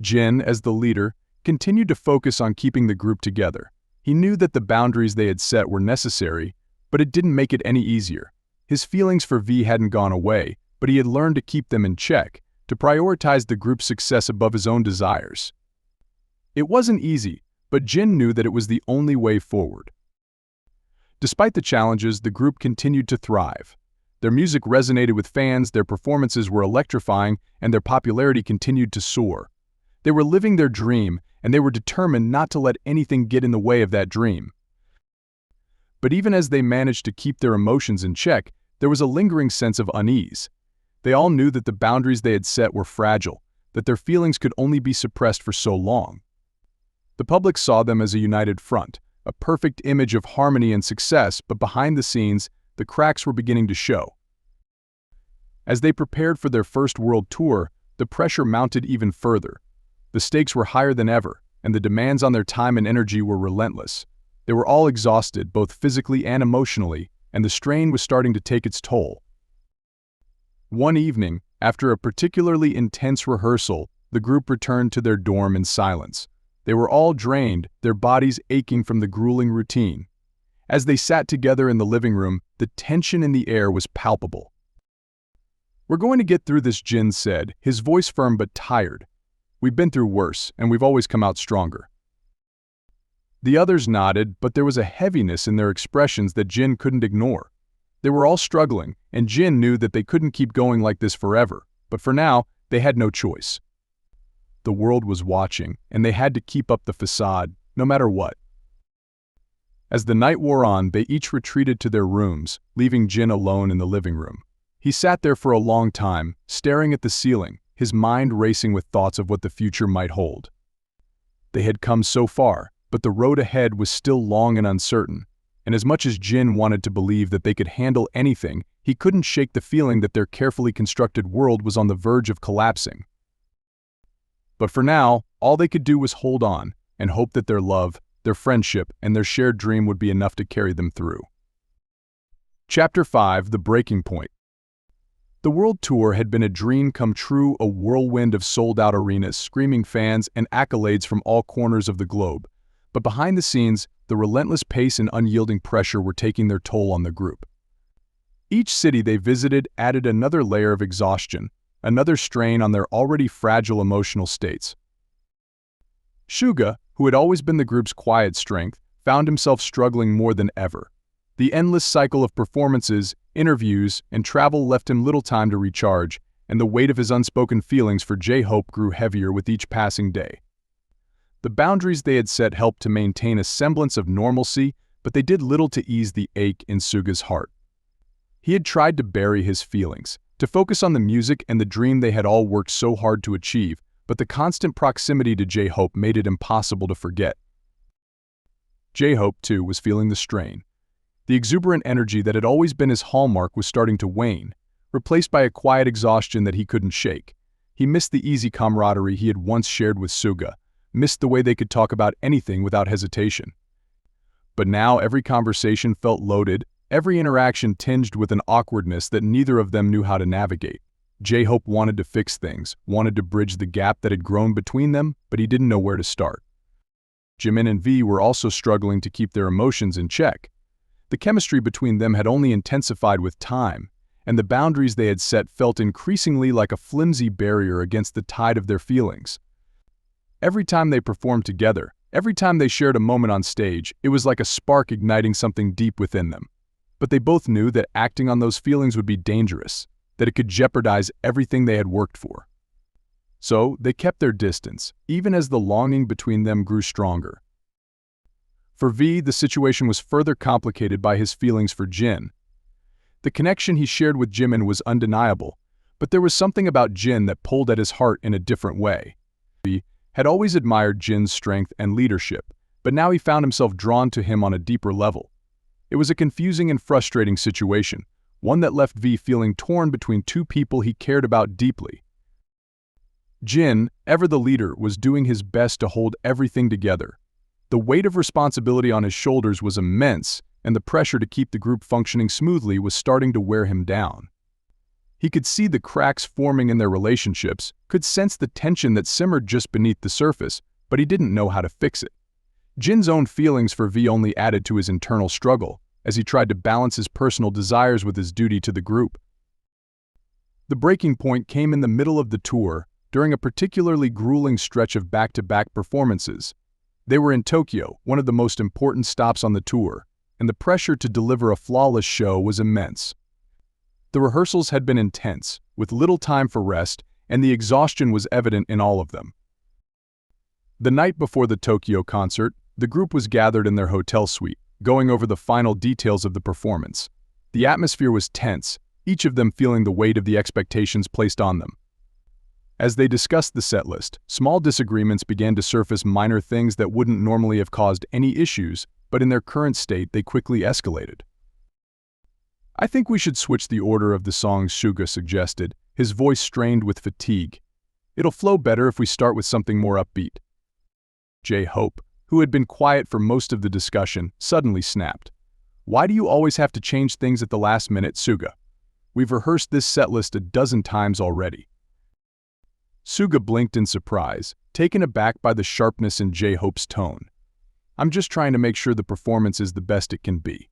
Jin, as the leader, continued to focus on keeping the group together. He knew that the boundaries they had set were necessary, but it didn't make it any easier. His feelings for V hadn't gone away, but he had learned to keep them in check, to prioritize the group's success above his own desires. It wasn't easy, but Jin knew that it was the only way forward. Despite the challenges, the group continued to thrive. Their music resonated with fans, their performances were electrifying, and their popularity continued to soar. They were living their dream, and they were determined not to let anything get in the way of that dream. But even as they managed to keep their emotions in check, there was a lingering sense of unease. They all knew that the boundaries they had set were fragile, that their feelings could only be suppressed for so long. The public saw them as a united front, a perfect image of harmony and success, but behind the scenes, the cracks were beginning to show. As they prepared for their first world tour, the pressure mounted even further. The stakes were higher than ever, and the demands on their time and energy were relentless. They were all exhausted, both physically and emotionally, and the strain was starting to take its toll. One evening, after a particularly intense rehearsal, the group returned to their dorm in silence. They were all drained, their bodies aching from the grueling routine. As they sat together in the living room, the tension in the air was palpable. "We're going to get through this," Jin said, his voice firm but tired. "We've been through worse, and we've always come out stronger." The others nodded, but there was a heaviness in their expressions that Jin couldn't ignore. They were all struggling, and Jin knew that they couldn't keep going like this forever, but for now, they had no choice. The world was watching, and they had to keep up the facade, no matter what. As the night wore on, they each retreated to their rooms, leaving Jin alone in the living room. He sat there for a long time, staring at the ceiling, his mind racing with thoughts of what the future might hold. They had come so far, but the road ahead was still long and uncertain, and as much as Jin wanted to believe that they could handle anything, he couldn't shake the feeling that their carefully constructed world was on the verge of collapsing. But for now, all they could do was hold on and hope that their love, their friendship, and their shared dream would be enough to carry them through. Chapter 5: The Breaking Point. The world tour had been a dream come true, a whirlwind of sold-out arenas, screaming fans, and accolades from all corners of the globe. But behind the scenes, the relentless pace and unyielding pressure were taking their toll on the group. Each city they visited added another layer of exhaustion, another strain on their already fragile emotional states. Suga, who had always been the group's quiet strength, found himself struggling more than ever. The endless cycle of performances, interviews, and travel left him little time to recharge, and the weight of his unspoken feelings for J-Hope grew heavier with each passing day. The boundaries they had set helped to maintain a semblance of normalcy, but they did little to ease the ache in Suga's heart. He had tried to bury his feelings, to focus on the music and the dream they had all worked so hard to achieve, but the constant proximity to J-Hope made it impossible to forget. J-Hope, too, was feeling the strain. The exuberant energy that had always been his hallmark was starting to wane, replaced by a quiet exhaustion that he couldn't shake. He missed the easy camaraderie he had once shared with Suga, missed the way they could talk about anything without hesitation. But now every conversation felt loaded, every interaction tinged with an awkwardness that neither of them knew how to navigate. J-Hope wanted to fix things, wanted to bridge the gap that had grown between them, but he didn't know where to start. Jimin and V were also struggling to keep their emotions in check. The chemistry between them had only intensified with time, and the boundaries they had set felt increasingly like a flimsy barrier against the tide of their feelings. Every time they performed together, every time they shared a moment on stage, it was like a spark igniting something deep within them. But they both knew that acting on those feelings would be dangerous, that it could jeopardize everything they had worked for. So they kept their distance, even as the longing between them grew stronger. For V, the situation was further complicated by his feelings for Jin. The connection he shared with Jimin was undeniable, but there was something about Jin that pulled at his heart in a different way. V had always admired Jin's strength and leadership, but now he found himself drawn to him on a deeper level. It was a confusing and frustrating situation, one that left V feeling torn between two people he cared about deeply. Jin, ever the leader, was doing his best to hold everything together. The weight of responsibility on his shoulders was immense, and the pressure to keep the group functioning smoothly was starting to wear him down. He could see the cracks forming in their relationships, could sense the tension that simmered just beneath the surface, but he didn't know how to fix it. Jin's own feelings for V only added to his internal struggle, as he tried to balance his personal desires with his duty to the group. The breaking point came in the middle of the tour, during a particularly grueling stretch of back-to-back performances. They were in Tokyo, one of the most important stops on the tour, and the pressure to deliver a flawless show was immense. The rehearsals had been intense, with little time for rest, and the exhaustion was evident in all of them. The night before the Tokyo concert, the group was gathered in their hotel suite, going over the final details of the performance. The atmosphere was tense, each of them feeling the weight of the expectations placed on them. As they discussed the set list, small disagreements began to surface, minor things that wouldn't normally have caused any issues, but in their current state they quickly escalated. "I think we should switch the order of the songs," Suga suggested, his voice strained with fatigue. "It'll flow better if we start with something more upbeat." J-Hope, who had been quiet for most of the discussion, suddenly snapped. "Why do you always have to change things at the last minute, Suga? We've rehearsed this set list a dozen times already." Suga blinked in surprise, taken aback by the sharpness in J-Hope's tone. "I'm just trying to make sure the performance is the best it can be."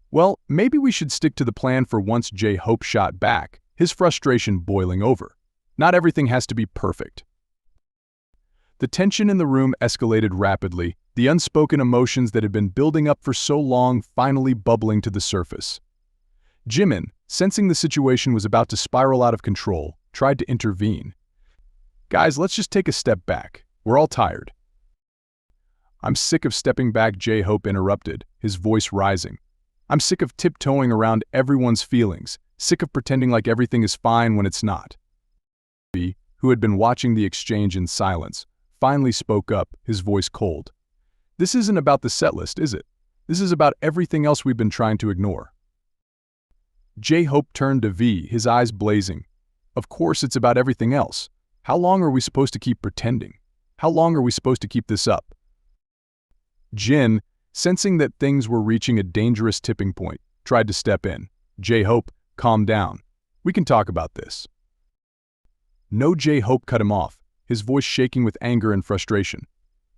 "Well, maybe we should stick to the plan for once," J-Hope shot back, his frustration boiling over. "Not everything has to be perfect." The tension in the room escalated rapidly, the unspoken emotions that had been building up for so long finally bubbling to the surface. Jimin, sensing the situation was about to spiral out of control, tried to intervene. "Guys, let's just take a step back. We're all tired." "I'm sick of stepping back," J-Hope interrupted, his voice rising. "I'm sick of tiptoeing around everyone's feelings, sick of pretending like everything is fine when it's not." V, who had been watching the exchange in silence, finally spoke up, his voice cold. "This isn't about the setlist, is it? This is about everything else we've been trying to ignore." J-Hope turned to V, his eyes blazing. "Of course it's about everything else. How long are we supposed to keep pretending? How long are we supposed to keep this up?" Jin, sensing that things were reaching a dangerous tipping point, tried to step in. "J-Hope, calm down. We can talk about this." No, J-Hope cut him off, his voice shaking with anger and frustration.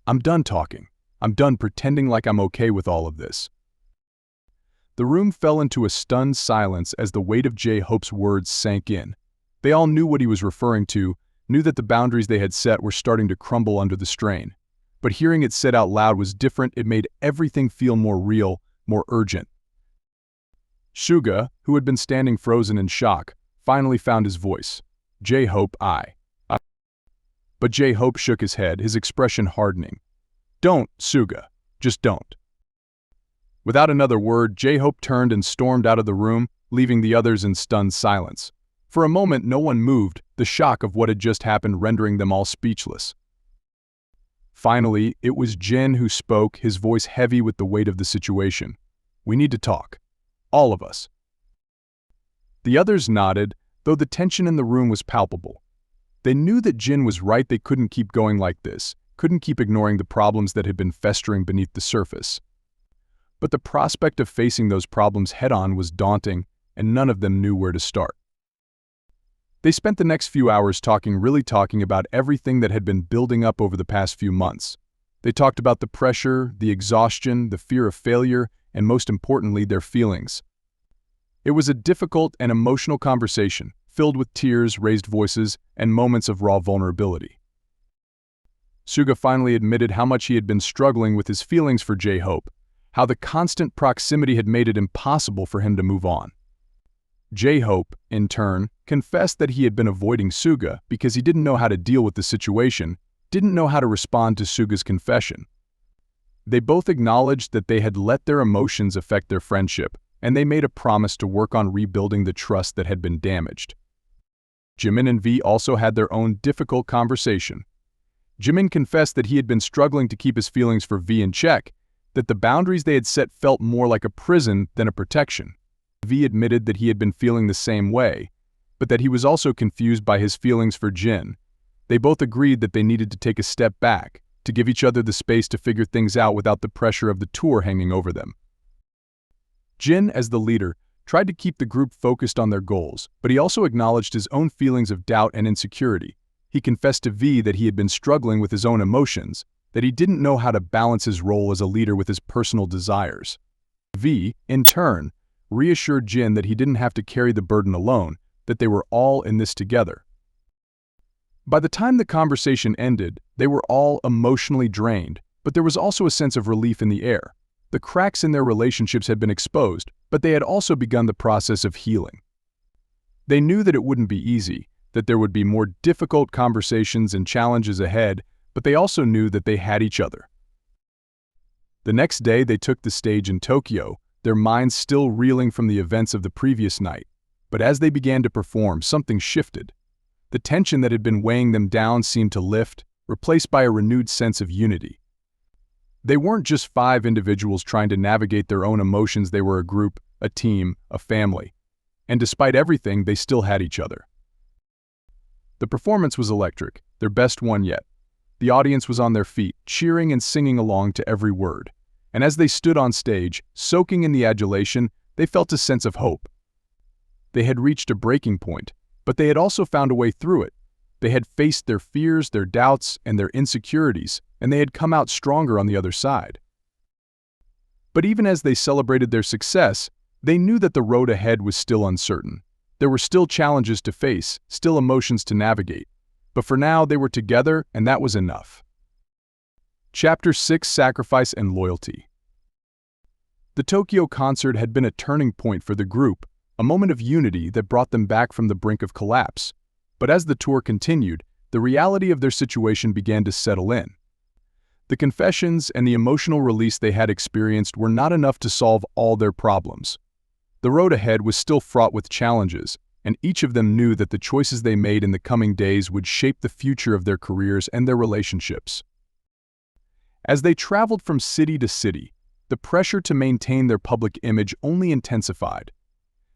"I'm done talking. I'm done pretending like I'm okay with all of this." The room fell into a stunned silence as the weight of J-Hope's words sank in. They all knew what he was referring to, knew that the boundaries they had set were starting to crumble under the strain. But hearing it said out loud was different. It made everything feel more real, more urgent. Suga, who had been standing frozen in shock, finally found his voice. "J-Hope, I." But J-Hope shook his head, his expression hardening. "Don't, Suga. Just don't." Without another word, J-Hope turned and stormed out of the room, leaving the others in stunned silence. For a moment, no one moved, the shock of what had just happened rendering them all speechless. Finally, it was Jin who spoke, his voice heavy with the weight of the situation. We need to talk. All of us." The others nodded, though the tension in the room was palpable. They knew that Jin was right. They couldn't keep going like this, couldn't keep ignoring the problems that had been festering beneath the surface. But the prospect of facing those problems head-on was daunting, and none of them knew where to start. They spent the next few hours talking about everything that had been building up over the past few months. They talked about the pressure, the exhaustion, the fear of failure, and most importantly, their feelings. It was a difficult and emotional conversation, filled with tears, raised voices, and moments of raw vulnerability. Suga finally admitted how much he had been struggling with his feelings for J-Hope, how the constant proximity had made it impossible for him to move on. J-Hope, in turn, confessed that he had been avoiding Suga because he didn't know how to deal with the situation, didn't know how to respond to Suga's confession. They both acknowledged that they had let their emotions affect their friendship, and they made a promise to work on rebuilding the trust that had been damaged. Jimin and V also had their own difficult conversation. Jimin confessed that he had been struggling to keep his feelings for V in check, that the boundaries they had set felt more like a prison than a protection. V admitted that he had been feeling the same way, but that he was also confused by his feelings for Jin. They both agreed that they needed to take a step back, to give each other the space to figure things out without the pressure of the tour hanging over them. Jin, as the leader, tried to keep the group focused on their goals, but he also acknowledged his own feelings of doubt and insecurity. He confessed to V that he had been struggling with his own emotions, that he didn't know how to balance his role as a leader with his personal desires. V, in turn, reassured Jin that he didn't have to carry the burden alone, that they were all in this together. By the time the conversation ended, they were all emotionally drained, but there was also a sense of relief in the air. The cracks in their relationships had been exposed, but they had also begun the process of healing. They knew that it wouldn't be easy, that there would be more difficult conversations and challenges ahead, but they also knew that they had each other. The next day they took the stage in Tokyo, their minds still reeling from the events of the previous night. But as they began to perform, something shifted. The tension that had been weighing them down seemed to lift, replaced by a renewed sense of unity. They weren't just 5 individuals trying to navigate their own emotions. They were a group, a team, a family. And despite everything, they still had each other. The performance was electric, their best one yet. The audience was on their feet, cheering and singing along to every word. And as they stood on stage, soaking in the adulation, they felt a sense of hope. They had reached a breaking point, but they had also found a way through it. They had faced their fears, their doubts, and their insecurities, and they had come out stronger on the other side. But even as they celebrated their success, they knew that the road ahead was still uncertain. There were still challenges to face, still emotions to navigate. But for now, they were together, and that was enough. Chapter 6: Sacrifice and Loyalty. The Tokyo concert had been a turning point for the group, a moment of unity that brought them back from the brink of collapse. But as the tour continued, the reality of their situation began to settle in. The confessions and the emotional release they had experienced were not enough to solve all their problems. The road ahead was still fraught with challenges, and each of them knew that the choices they made in the coming days would shape the future of their careers and their relationships. As they traveled from city to city, the pressure to maintain their public image only intensified.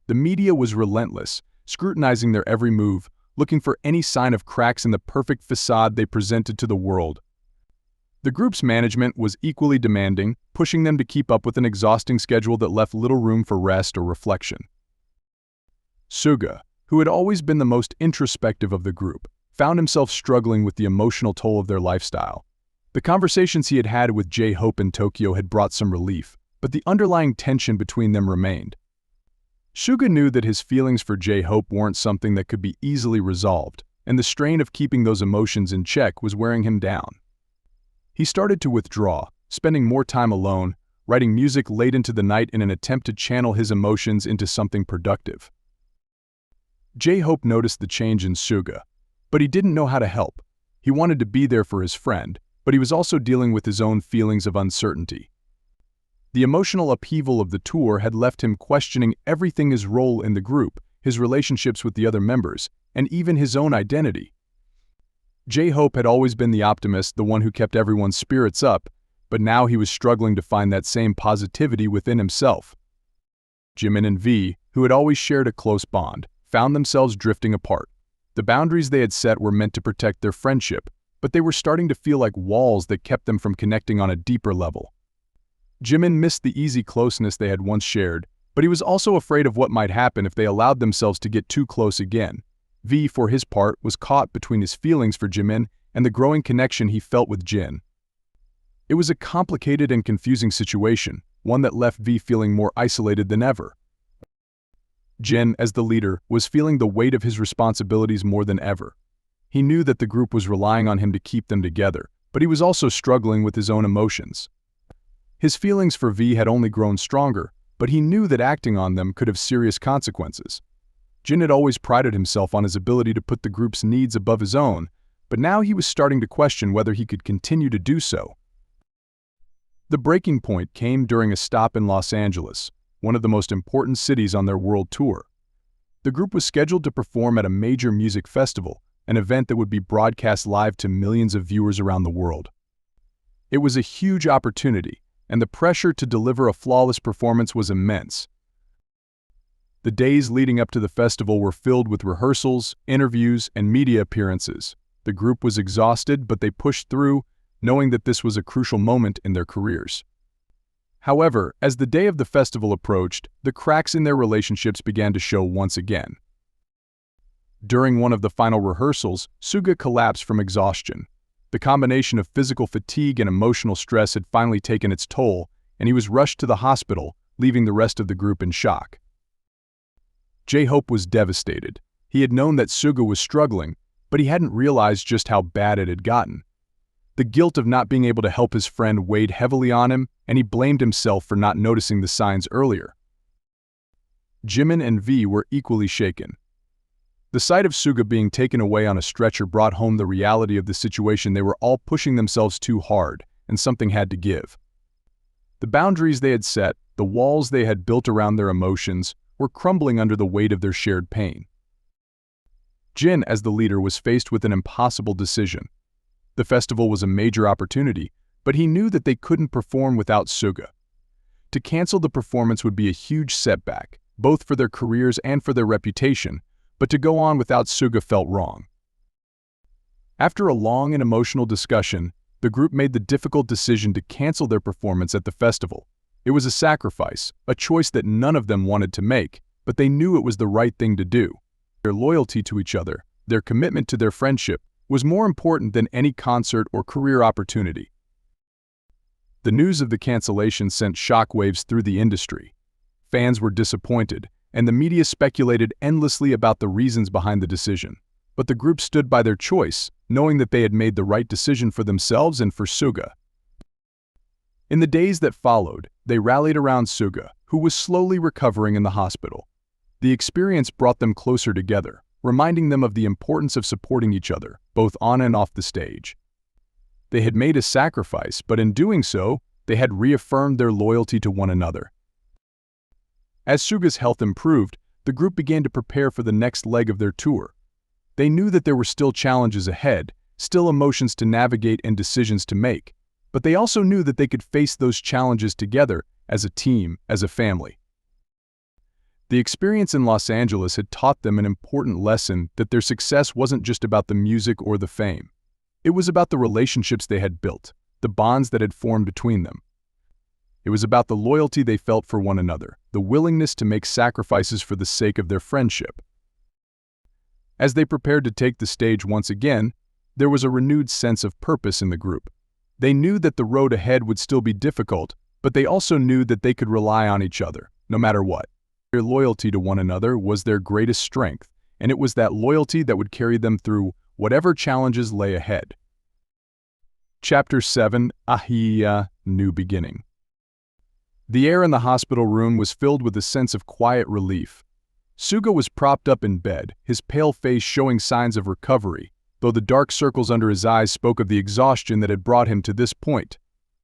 The media was relentless, scrutinizing their every move, looking for any sign of cracks in the perfect facade they presented to the world. The group's management was equally demanding, pushing them to keep up with an exhausting schedule that left little room for rest or reflection. Suga, who had always been the most introspective of the group, found himself struggling with the emotional toll of their lifestyle. The conversations he had had with J-Hope in Tokyo had brought some relief, but the underlying tension between them remained. Suga knew that his feelings for J-Hope weren't something that could be easily resolved, and the strain of keeping those emotions in check was wearing him down. He started to withdraw, spending more time alone, writing music late into the night in an attempt to channel his emotions into something productive. J-Hope noticed the change in Suga, but he didn't know how to help. He wanted to be there for his friend, but he was also dealing with his own feelings of uncertainty. The emotional upheaval of the tour had left him questioning everything: his role in the group, his relationships with the other members, and even his own identity. J-Hope had always been the optimist, the one who kept everyone's spirits up, but now he was struggling to find that same positivity within himself. Jimin and V, who had always shared a close bond, found themselves drifting apart. The boundaries they had set were meant to protect their friendship, but they were starting to feel like walls that kept them from connecting on a deeper level. Jimin missed the easy closeness they had once shared, but he was also afraid of what might happen if they allowed themselves to get too close again. V, for his part, was caught between his feelings for Jimin and the growing connection he felt with Jin. It was a complicated and confusing situation, one that left V feeling more isolated than ever. Jin, as the leader, was feeling the weight of his responsibilities more than ever. He knew that the group was relying on him to keep them together, but he was also struggling with his own emotions. His feelings for V had only grown stronger, but he knew that acting on them could have serious consequences. Jin had always prided himself on his ability to put the group's needs above his own, but now he was starting to question whether he could continue to do so. The breaking point came during a stop in Los Angeles, one of the most important cities on their world tour. The group was scheduled to perform at a major music festival, an event that would be broadcast live to millions of viewers around the world. It was a huge opportunity, and the pressure to deliver a flawless performance was immense. The days leading up to the festival were filled with rehearsals, interviews, and media appearances. The group was exhausted, but they pushed through, knowing that this was a crucial moment in their careers. However, as the day of the festival approached, the cracks in their relationships began to show once again. During one of the final rehearsals, Suga collapsed from exhaustion. The combination of physical fatigue and emotional stress had finally taken its toll, and he was rushed to the hospital, leaving the rest of the group in shock. J-Hope was devastated. He had known that Suga was struggling, but he hadn't realized just how bad it had gotten. The guilt of not being able to help his friend weighed heavily on him, and he blamed himself for not noticing the signs earlier. Jimin and V were equally shaken. The sight of Suga being taken away on a stretcher brought home the reality of the situation. They were all pushing themselves too hard, and something had to give. The boundaries they had set, the walls they had built around their emotions, were crumbling under the weight of their shared pain. Jin, as the leader, was faced with an impossible decision. The festival was a major opportunity, but he knew that they couldn't perform without Suga. To cancel the performance would be a huge setback, both for their careers and for their reputation, but to go on without Suga felt wrong. After a long and emotional discussion, the group made the difficult decision to cancel their performance at the festival. It was a sacrifice, a choice that none of them wanted to make, but they knew it was the right thing to do. Their loyalty to each other, their commitment to their friendship, was more important than any concert or career opportunity. The news of the cancellation sent shockwaves through the industry. Fans were disappointed, and the media speculated endlessly about the reasons behind the decision. But the group stood by their choice, knowing that they had made the right decision for themselves and for Suga. In the days that followed, they rallied around Suga, who was slowly recovering in the hospital. The experience brought them closer together, reminding them of the importance of supporting each other, both on and off the stage. They had made a sacrifice, but in doing so, they had reaffirmed their loyalty to one another. As Suga's health improved, the group began to prepare for the next leg of their tour. They knew that there were still challenges ahead, still emotions to navigate and decisions to make, but they also knew that they could face those challenges together, as a team, as a family. The experience in Los Angeles had taught them an important lesson, that their success wasn't just about the music or the fame. It was about the relationships they had built, the bonds that had formed between them. It was about the loyalty they felt for one another, the willingness to make sacrifices for the sake of their friendship. As they prepared to take the stage once again, there was a renewed sense of purpose in the group. They knew that the road ahead would still be difficult, but they also knew that they could rely on each other, no matter what. Their loyalty to one another was their greatest strength, and it was that loyalty that would carry them through whatever challenges lay ahead. Chapter 7: Ahiya, New Beginning. The air in the hospital room was filled with a sense of quiet relief. Suga was propped up in bed, his pale face showing signs of recovery, though the dark circles under his eyes spoke of the exhaustion that had brought him to this point.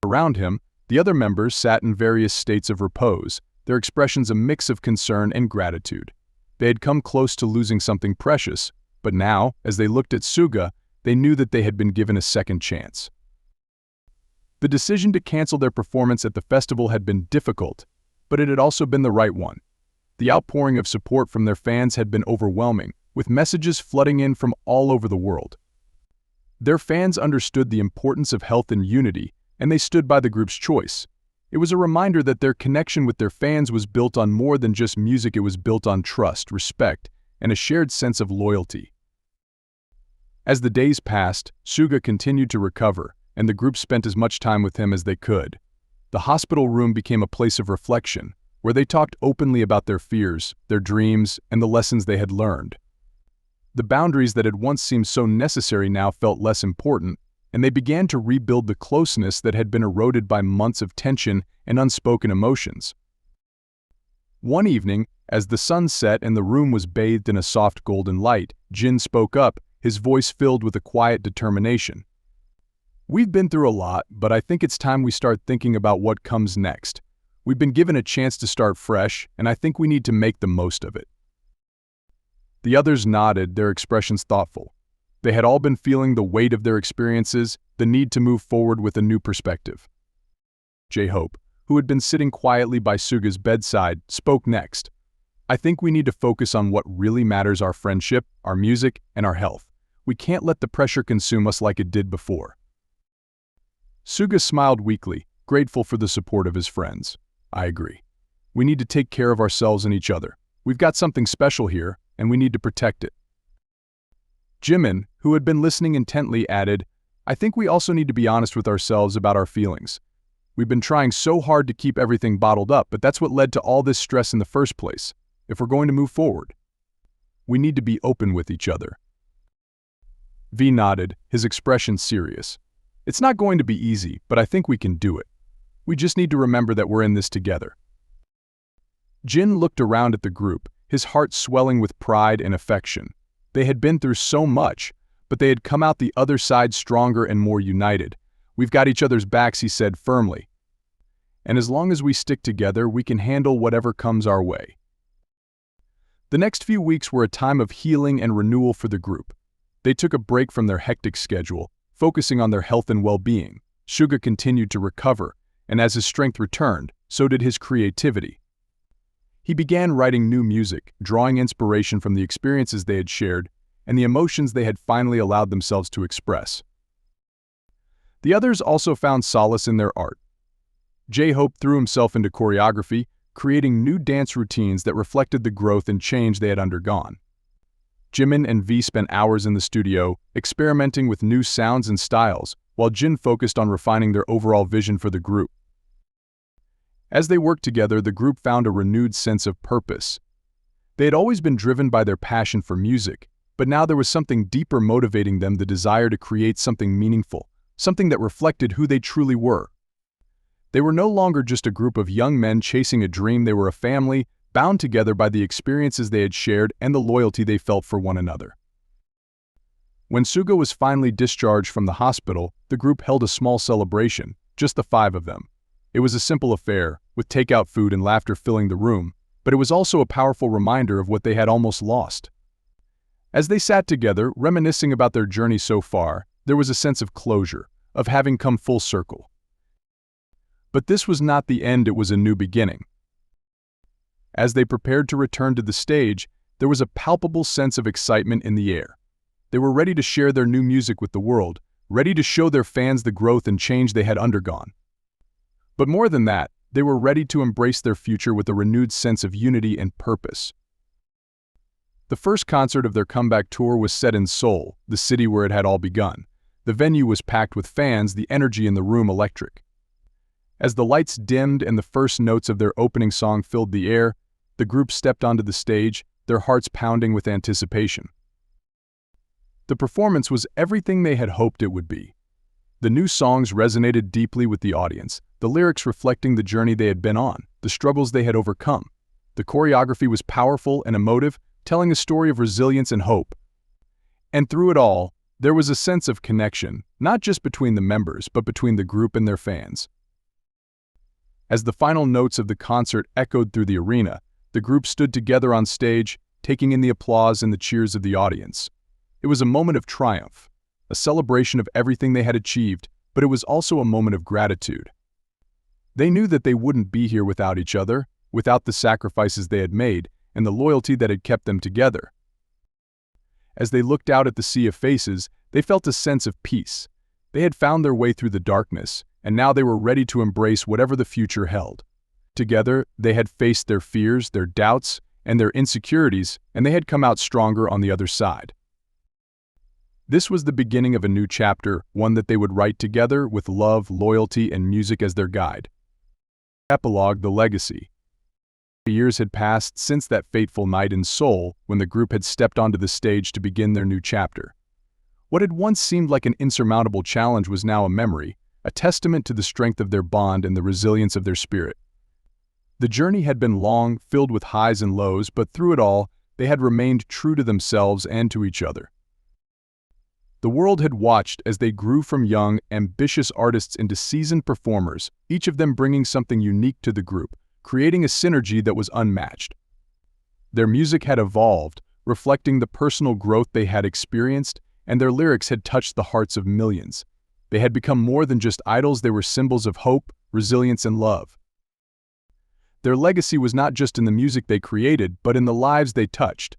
Around him, the other members sat in various states of repose, their expressions a mix of concern and gratitude. They had come close to losing something precious, but now, as they looked at Suga, they knew that they had been given a second chance. The decision to cancel their performance at the festival had been difficult, but it had also been the right one. The outpouring of support from their fans had been overwhelming, with messages flooding in from all over the world. Their fans understood the importance of health and unity, and they stood by the group's choice. It was a reminder that their connection with their fans was built on more than just music. It was built on trust, respect, and a shared sense of loyalty. As the days passed, Suga continued to recover, and the group spent as much time with him as they could. The hospital room became a place of reflection, where they talked openly about their fears, their dreams, and the lessons they had learned. The boundaries that had once seemed so necessary now felt less important, and they began to rebuild the closeness that had been eroded by months of tension and unspoken emotions. One evening, as the sun set and the room was bathed in a soft golden light, Jin spoke up, his voice filled with a quiet determination. "We've been through a lot, but I think it's time we start thinking about what comes next. We've been given a chance to start fresh, and I think we need to make the most of it." The others nodded, their expressions thoughtful. They had all been feeling the weight of their experiences, the need to move forward with a new perspective. J-Hope, who had been sitting quietly by Suga's bedside, spoke next. "I think we need to focus on what really matters: our friendship, our music, and our health. We can't let the pressure consume us like it did before." Suga smiled weakly, grateful for the support of his friends. "I agree. We need to take care of ourselves and each other. We've got something special here, and we need to protect it." Jimin, who had been listening intently, added, "I think we also need to be honest with ourselves about our feelings. We've been trying so hard to keep everything bottled up, but that's what led to all this stress in the first place. If we're going to move forward, we need to be open with each other." V nodded, his expression serious. "It's not going to be easy, but I think we can do it. We just need to remember that we're in this together." Jin looked around at the group, his heart swelling with pride and affection. They had been through so much, but they had come out the other side stronger and more united. "We've got each other's backs," he said firmly. "And as long as we stick together, we can handle whatever comes our way." The next few weeks were a time of healing and renewal for the group. They took a break from their hectic schedule, focusing on their health and well-being. Suga continued to recover, and as his strength returned, so did his creativity. He began writing new music, drawing inspiration from the experiences they had shared and the emotions they had finally allowed themselves to express. The others also found solace in their art. J-Hope threw himself into choreography, creating new dance routines that reflected the growth and change they had undergone. Jimin and V spent hours in the studio, experimenting with new sounds and styles, while Jin focused on refining their overall vision for the group. As they worked together, the group found a renewed sense of purpose. They had always been driven by their passion for music, but now there was something deeper motivating them: the desire to create something meaningful, something that reflected who they truly were. They were no longer just a group of young men chasing a dream. They were a family, bound together by the experiences they had shared and the loyalty they felt for one another. When Suga was finally discharged from the hospital, the group held a small celebration, just the five of them. It was a simple affair, with takeout food and laughter filling the room, but it was also a powerful reminder of what they had almost lost. As they sat together, reminiscing about their journey so far, there was a sense of closure, of having come full circle. But this was not the end, it was a new beginning. As they prepared to return to the stage, there was a palpable sense of excitement in the air. They were ready to share their new music with the world, ready to show their fans the growth and change they had undergone. But more than that, they were ready to embrace their future with a renewed sense of unity and purpose. The first concert of their comeback tour was set in Seoul, the city where it had all begun. The venue was packed with fans, the energy in the room electric. As the lights dimmed and the first notes of their opening song filled the air, the group stepped onto the stage, their hearts pounding with anticipation. The performance was everything they had hoped it would be. The new songs resonated deeply with the audience, the lyrics reflecting the journey they had been on, the struggles they had overcome. The choreography was powerful and emotive, telling a story of resilience and hope. And through it all, there was a sense of connection, not just between the members, but between the group and their fans. As the final notes of the concert echoed through the arena, the group stood together on stage, taking in the applause and the cheers of the audience. It was a moment of triumph, a celebration of everything they had achieved, but it was also a moment of gratitude. They knew that they wouldn't be here without each other, without the sacrifices they had made and the loyalty that had kept them together. As they looked out at the sea of faces, they felt a sense of peace. They had found their way through the darkness, and now they were ready to embrace whatever the future held. Together, they had faced their fears, their doubts, and their insecurities, and they had come out stronger on the other side. This was the beginning of a new chapter, one that they would write together with love, loyalty, and music as their guide. Epilogue: The Legacy. Years had passed since that fateful night in Seoul when the group had stepped onto the stage to begin their new chapter. What had once seemed like an insurmountable challenge was now a memory, a testament to the strength of their bond and the resilience of their spirit. The journey had been long, filled with highs and lows, but through it all, they had remained true to themselves and to each other. The world had watched as they grew from young, ambitious artists into seasoned performers, each of them bringing something unique to the group, creating a synergy that was unmatched. Their music had evolved, reflecting the personal growth they had experienced, and their lyrics had touched the hearts of millions. They had become more than just idols, they were symbols of hope, resilience, and love. Their legacy was not just in the music they created, but in the lives they touched.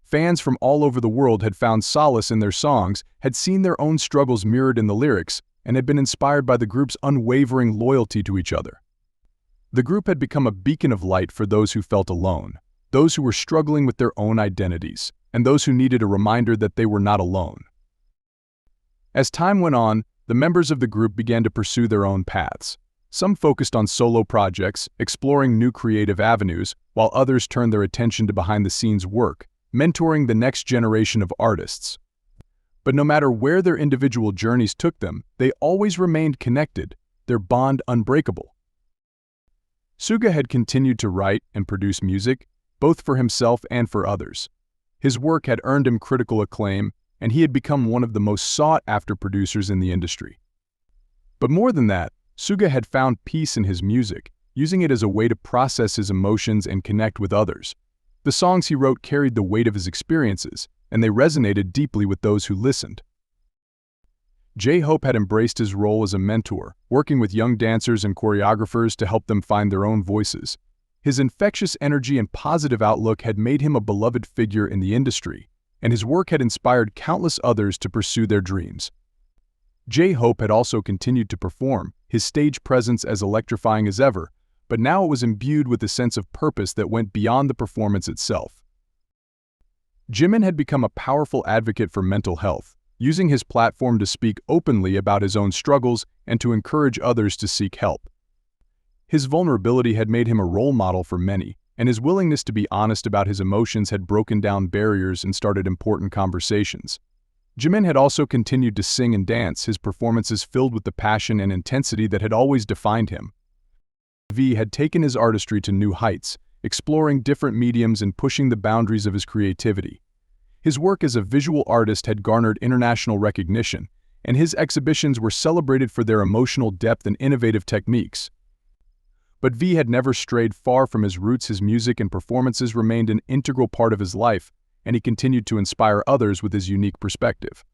Fans from all over the world had found solace in their songs, had seen their own struggles mirrored in the lyrics, and had been inspired by the group's unwavering loyalty to each other. The group had become a beacon of light for those who felt alone, those who were struggling with their own identities, and those who needed a reminder that they were not alone. As time went on, the members of the group began to pursue their own paths. Some focused on solo projects, exploring new creative avenues, while others turned their attention to behind-the-scenes work, mentoring the next generation of artists. But no matter where their individual journeys took them, they always remained connected, their bond unbreakable. Suga had continued to write and produce music, both for himself and for others. His work had earned him critical acclaim, and he had become one of the most sought-after producers in the industry. But more than that, Suga had found peace in his music, using it as a way to process his emotions and connect with others. The songs he wrote carried the weight of his experiences, and they resonated deeply with those who listened. J-Hope had embraced his role as a mentor, working with young dancers and choreographers to help them find their own voices. His infectious energy and positive outlook had made him a beloved figure in the industry, and his work had inspired countless others to pursue their dreams. J-Hope had also continued to perform, his stage presence as electrifying as ever, but now it was imbued with a sense of purpose that went beyond the performance itself. Jimin had become a powerful advocate for mental health, using his platform to speak openly about his own struggles and to encourage others to seek help. His vulnerability had made him a role model for many, and his willingness to be honest about his emotions had broken down barriers and started important conversations. Jimin had also continued to sing and dance, his performances filled with the passion and intensity that had always defined him. V had taken his artistry to new heights, exploring different mediums and pushing the boundaries of his creativity. His work as a visual artist had garnered international recognition, and his exhibitions were celebrated for their emotional depth and innovative techniques. But V had never strayed far from his roots. His music and performances remained an integral part of his life, and he continued to inspire others with his unique perspective.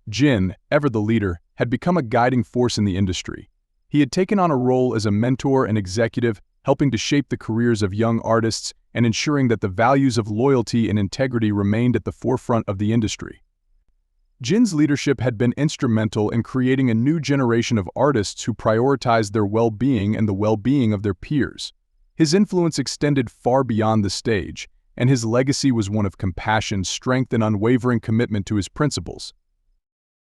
Jin, ever the leader, had become a guiding force in the industry. He had taken on a role as a mentor and executive, helping to shape the careers of young artists and ensuring that the values of loyalty and integrity remained at the forefront of the industry. Jin's leadership had been instrumental in creating a new generation of artists who prioritized their well-being and the well-being of their peers. His influence extended far beyond the stage, and his legacy was one of compassion, strength, and unwavering commitment to his principles.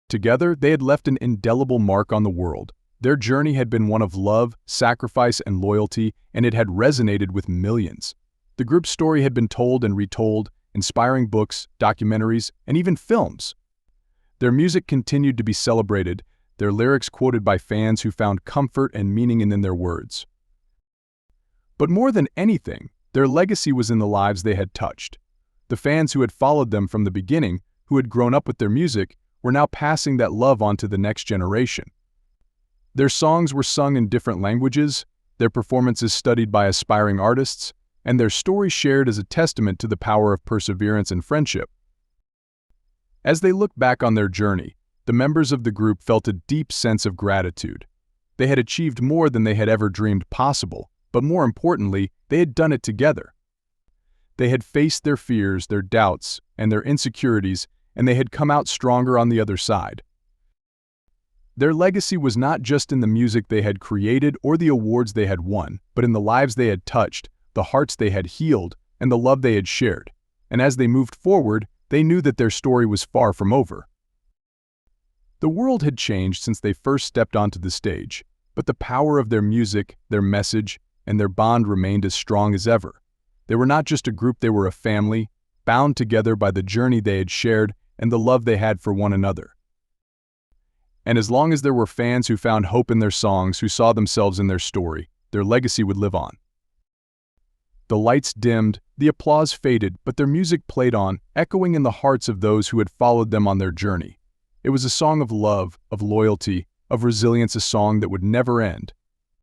Together, they had left an indelible mark on the world. Their journey had been one of love, sacrifice, and loyalty, and it had resonated with millions. The group's story had been told and retold, inspiring books, documentaries, and even films. Their music continued to be celebrated, their lyrics quoted by fans who found comfort and meaning in their words. But more than anything, their legacy was in the lives they had touched. The fans who had followed them from the beginning, who had grown up with their music, were now passing that love on to the next generation. Their songs were sung in different languages, their performances studied by aspiring artists, and their stories shared as a testament to the power of perseverance and friendship. As they looked back on their journey, the members of the group felt a deep sense of gratitude. They had achieved more than they had ever dreamed possible, but more importantly, they had done it together. They had faced their fears, their doubts, and their insecurities, and they had come out stronger on the other side. Their legacy was not just in the music they had created or the awards they had won, but in the lives they had touched, the hearts they had healed, and the love they had shared. And as they moved forward, they knew that their story was far from over. The world had changed since they first stepped onto the stage, but the power of their music, their message, and their bond remained as strong as ever. They were not just a group, they were a family, bound together by the journey they had shared and the love they had for one another. And as long as there were fans who found hope in their songs, who saw themselves in their story, their legacy would live on. The lights dimmed, the applause faded, but their music played on, echoing in the hearts of those who had followed them on their journey. It was a song of love, of loyalty, of resilience, a song that would never end.